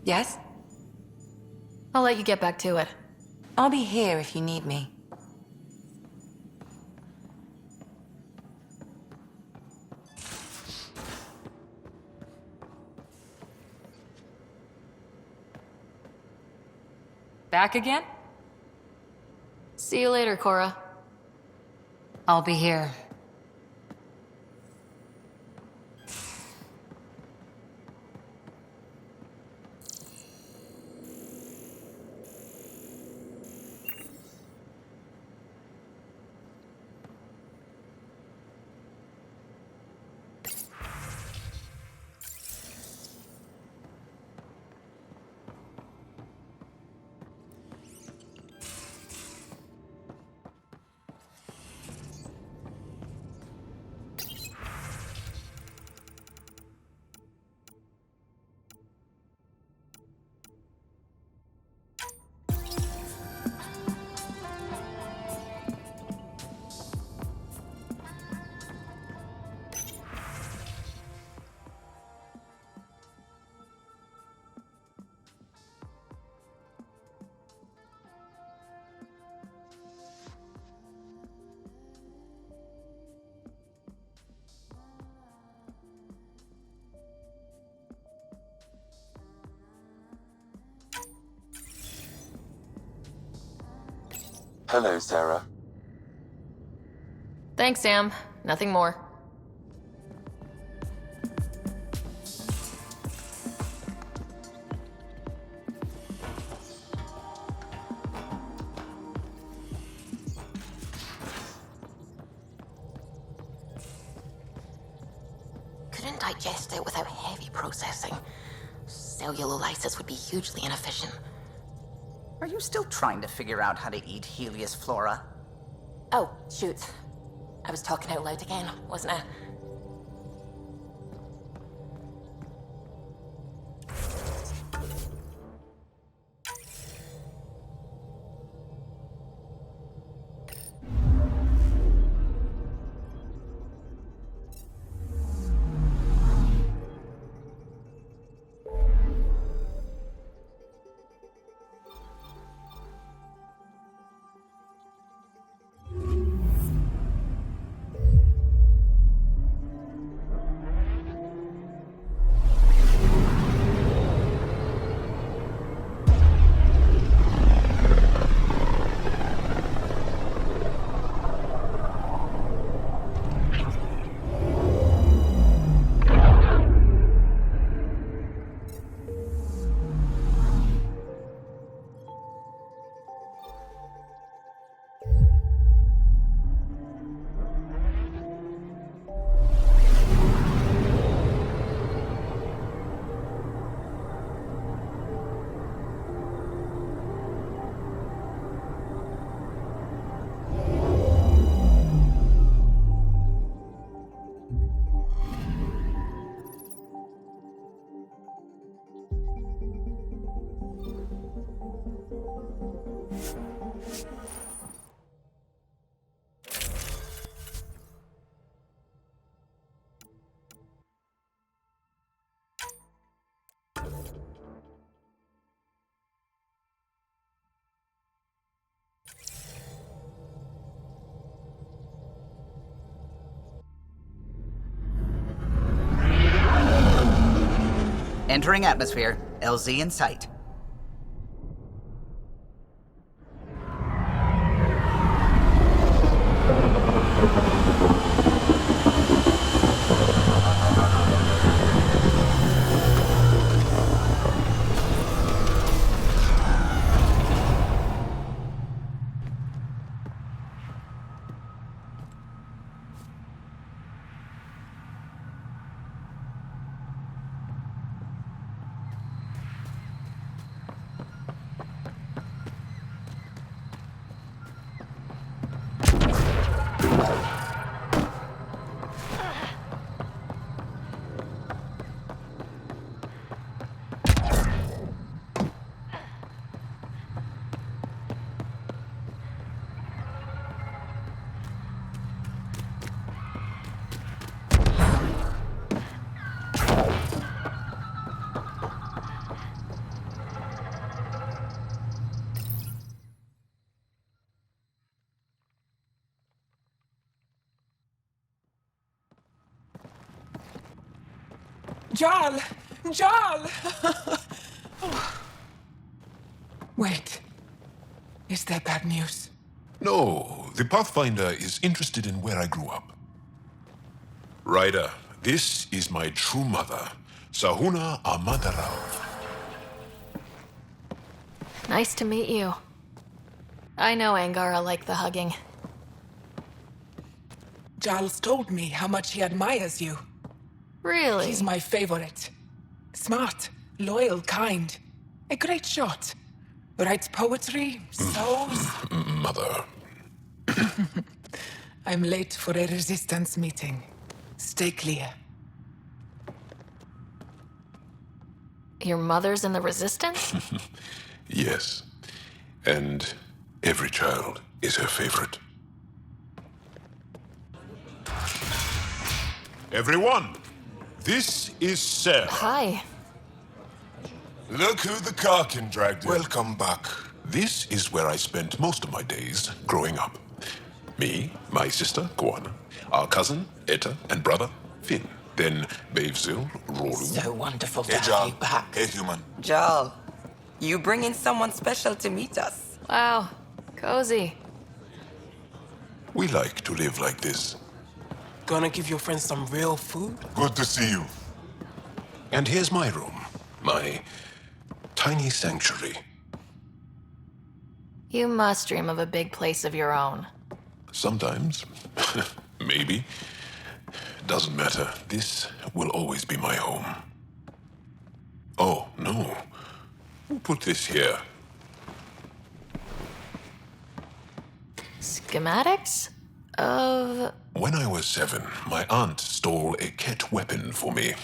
Speaker 8: Yes?
Speaker 10: I'll let you get back to it.
Speaker 8: I'll be here if you need me. Back again?
Speaker 10: See you later, Cora.
Speaker 1: I'll be here.
Speaker 3: Hello, Sarah.
Speaker 10: Thanks, Sam. Nothing more.
Speaker 12: Couldn't digest it without heavy processing. Cellulolysis would be hugely inefficient.
Speaker 19: Are you still trying to figure out how to eat Helios flora?
Speaker 12: Oh, shoot. I was talking out loud again, wasn't I?
Speaker 19: Entering atmosphere. LZ in sight.
Speaker 9: Jaal! Jaal! Wait. Is that bad news?
Speaker 16: No, the Pathfinder is interested in where I grew up. Ryder, this is my true mother, Sahuna Amadarav.
Speaker 10: Nice to meet you. I know Angara liked the hugging.
Speaker 9: Jaal's told me how much he admires you.
Speaker 10: Really?
Speaker 9: He's my favorite. Smart, loyal, kind. A great shot. Writes poetry, sews.
Speaker 16: Mother.
Speaker 9: I'm late for a resistance meeting. Stay clear.
Speaker 10: Your mother's in the resistance?
Speaker 16: Yes. And every child is her favorite. Everyone, this is Sarah.
Speaker 10: Hi.
Speaker 16: Look who the Karkin dragged in. Welcome back. This is where I spent most of my days growing up. Me, my sister, Koana, our cousin, Etta, and brother, Finn. Then Bavzil, Rolu.
Speaker 9: So wonderful to
Speaker 16: Hey,
Speaker 9: have
Speaker 16: Jaal.
Speaker 9: you back.
Speaker 16: Hey, human.
Speaker 22: Jaal, you bring in someone special to meet us.
Speaker 10: Wow, cozy.
Speaker 16: We like to live like this.
Speaker 23: Gonna give your friends some real food?
Speaker 16: Good to see you. And here's my room. My tiny sanctuary.
Speaker 10: You must dream of a big place of your own.
Speaker 16: Sometimes. Maybe. Doesn't matter. This will always be my home. Oh, no. Who put this here?
Speaker 10: Schematics? Of...
Speaker 16: When I was 7, my aunt stole a Ket weapon for me.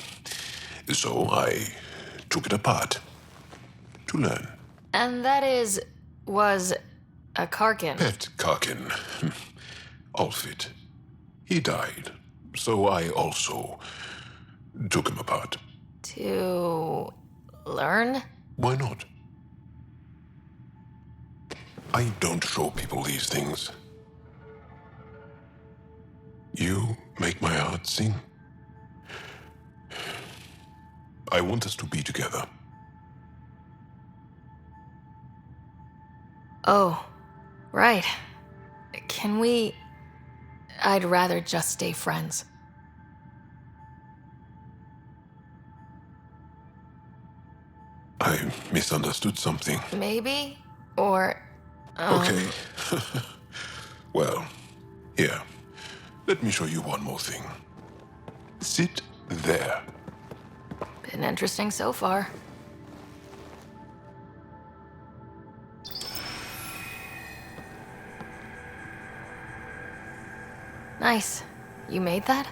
Speaker 16: So I took it apart. To learn.
Speaker 10: And that was a Karkin.
Speaker 16: Pet Karkin. Alfit. He died. So I also took him apart.
Speaker 10: To learn?
Speaker 16: Why not? I don't show people these things. You make my heart sing. I want us to be together.
Speaker 10: Oh, right. Can we... I'd rather just stay friends.
Speaker 16: I misunderstood something.
Speaker 10: Maybe? Or...
Speaker 16: Okay. Well, here. Let me show you one more thing. Sit there.
Speaker 10: Been interesting so far. Nice. You made that?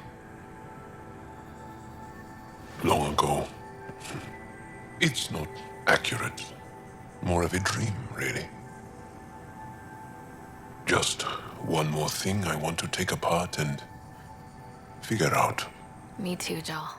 Speaker 16: Long ago. It's not accurate. More of a dream, really. Just one more thing I want to take apart and figure out.
Speaker 10: Me too, Jaal.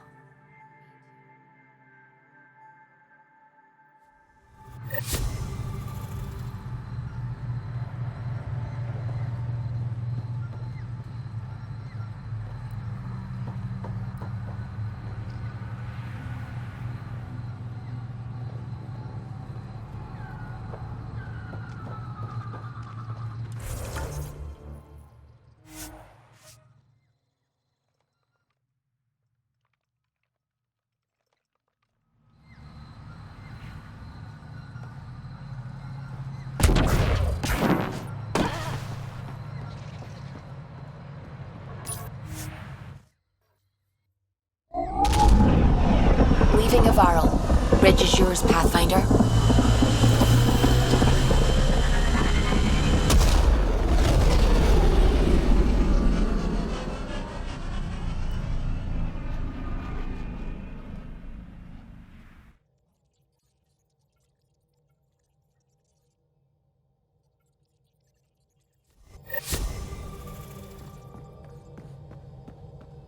Speaker 12: Leaving Avaril. Bridge is yours, Pathfinder.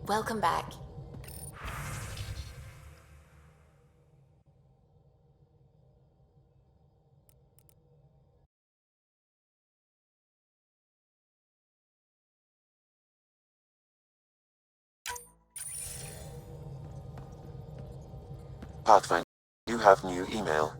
Speaker 12: Welcome back.
Speaker 3: Pathfinder, you have new email.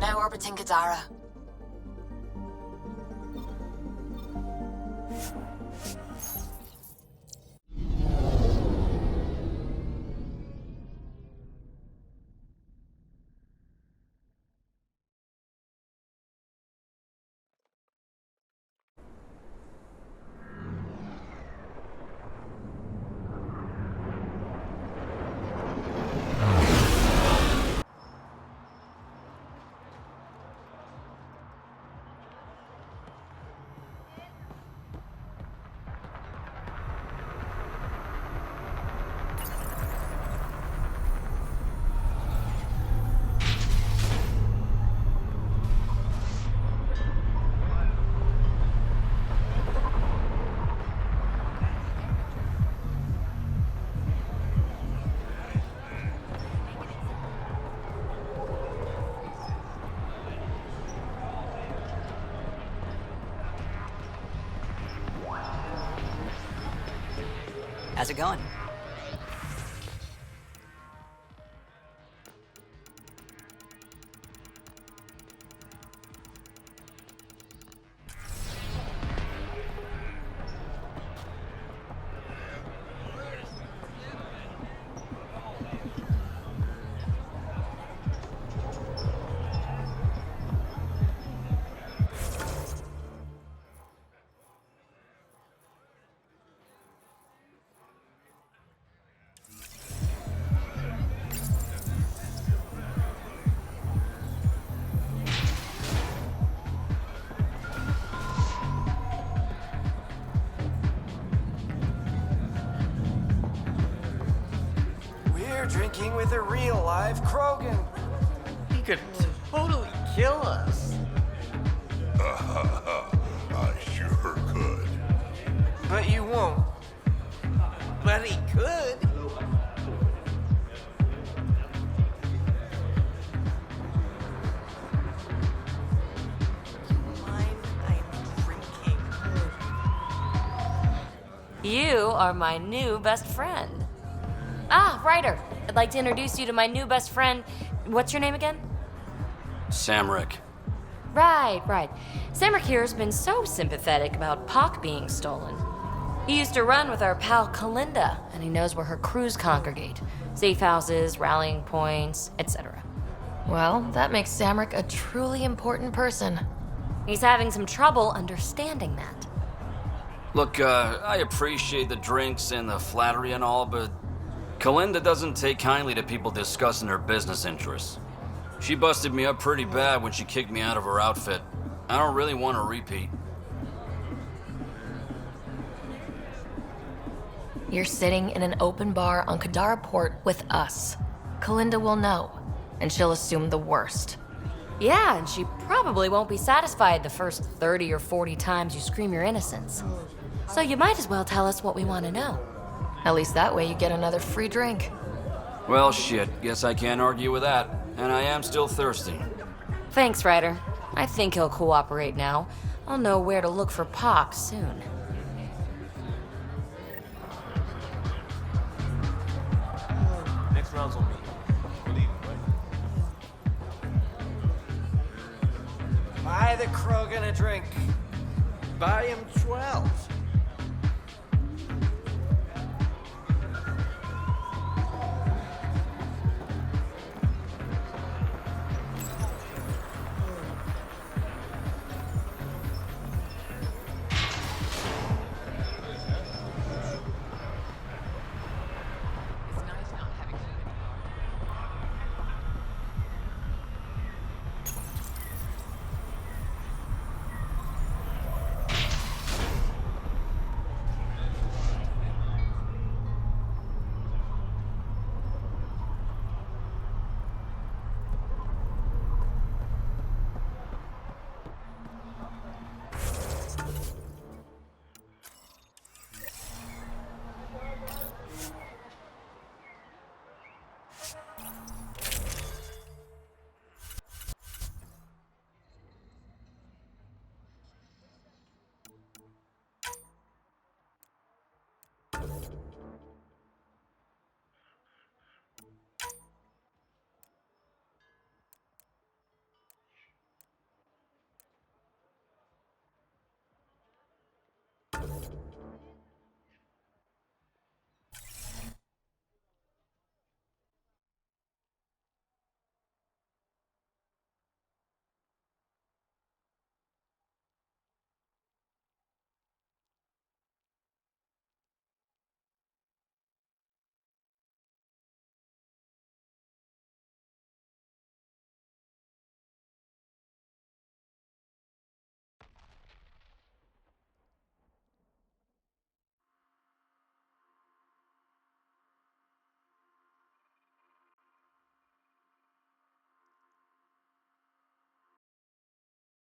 Speaker 12: Now orbiting Gadara.
Speaker 18: How's it going?
Speaker 2: Drinking with a real live Krogan. He could totally kill us.
Speaker 7: I sure could.
Speaker 2: But you won't. But he could.
Speaker 4: You are my new best friend. Ah, Ryder. I'd like to introduce you to my new best friend. What's your name again?
Speaker 5: Samrick.
Speaker 4: Right. Samrick here has been so sympathetic about Pock being stolen. He used to run with our pal Kalinda, and he knows where her crews congregate. Safe houses, rallying points, etc.
Speaker 10: Well, that makes Samrick a truly important person.
Speaker 4: He's having some trouble understanding that.
Speaker 5: Look, I appreciate the drinks and the flattery and all, but Kalinda doesn't take kindly to people discussing her business interests. She busted me up pretty bad when she kicked me out of her outfit. I don't really want a repeat.
Speaker 10: You're sitting in an open bar on Kadara Port with us. Kalinda will know, and she'll assume the worst.
Speaker 4: Yeah, and she probably won't be satisfied the first 30 or 40 times you scream your innocence. So you might as well tell us what we want to know.
Speaker 10: At least that way you get another free drink.
Speaker 5: Well, shit. Guess I can't argue with that. And I am still thirsty.
Speaker 4: Thanks, Ryder. I think he'll cooperate now. I'll know where to look for Pox soon.
Speaker 17: Next round's on me.
Speaker 2: Buy the Krogan a drink. Buy him 12.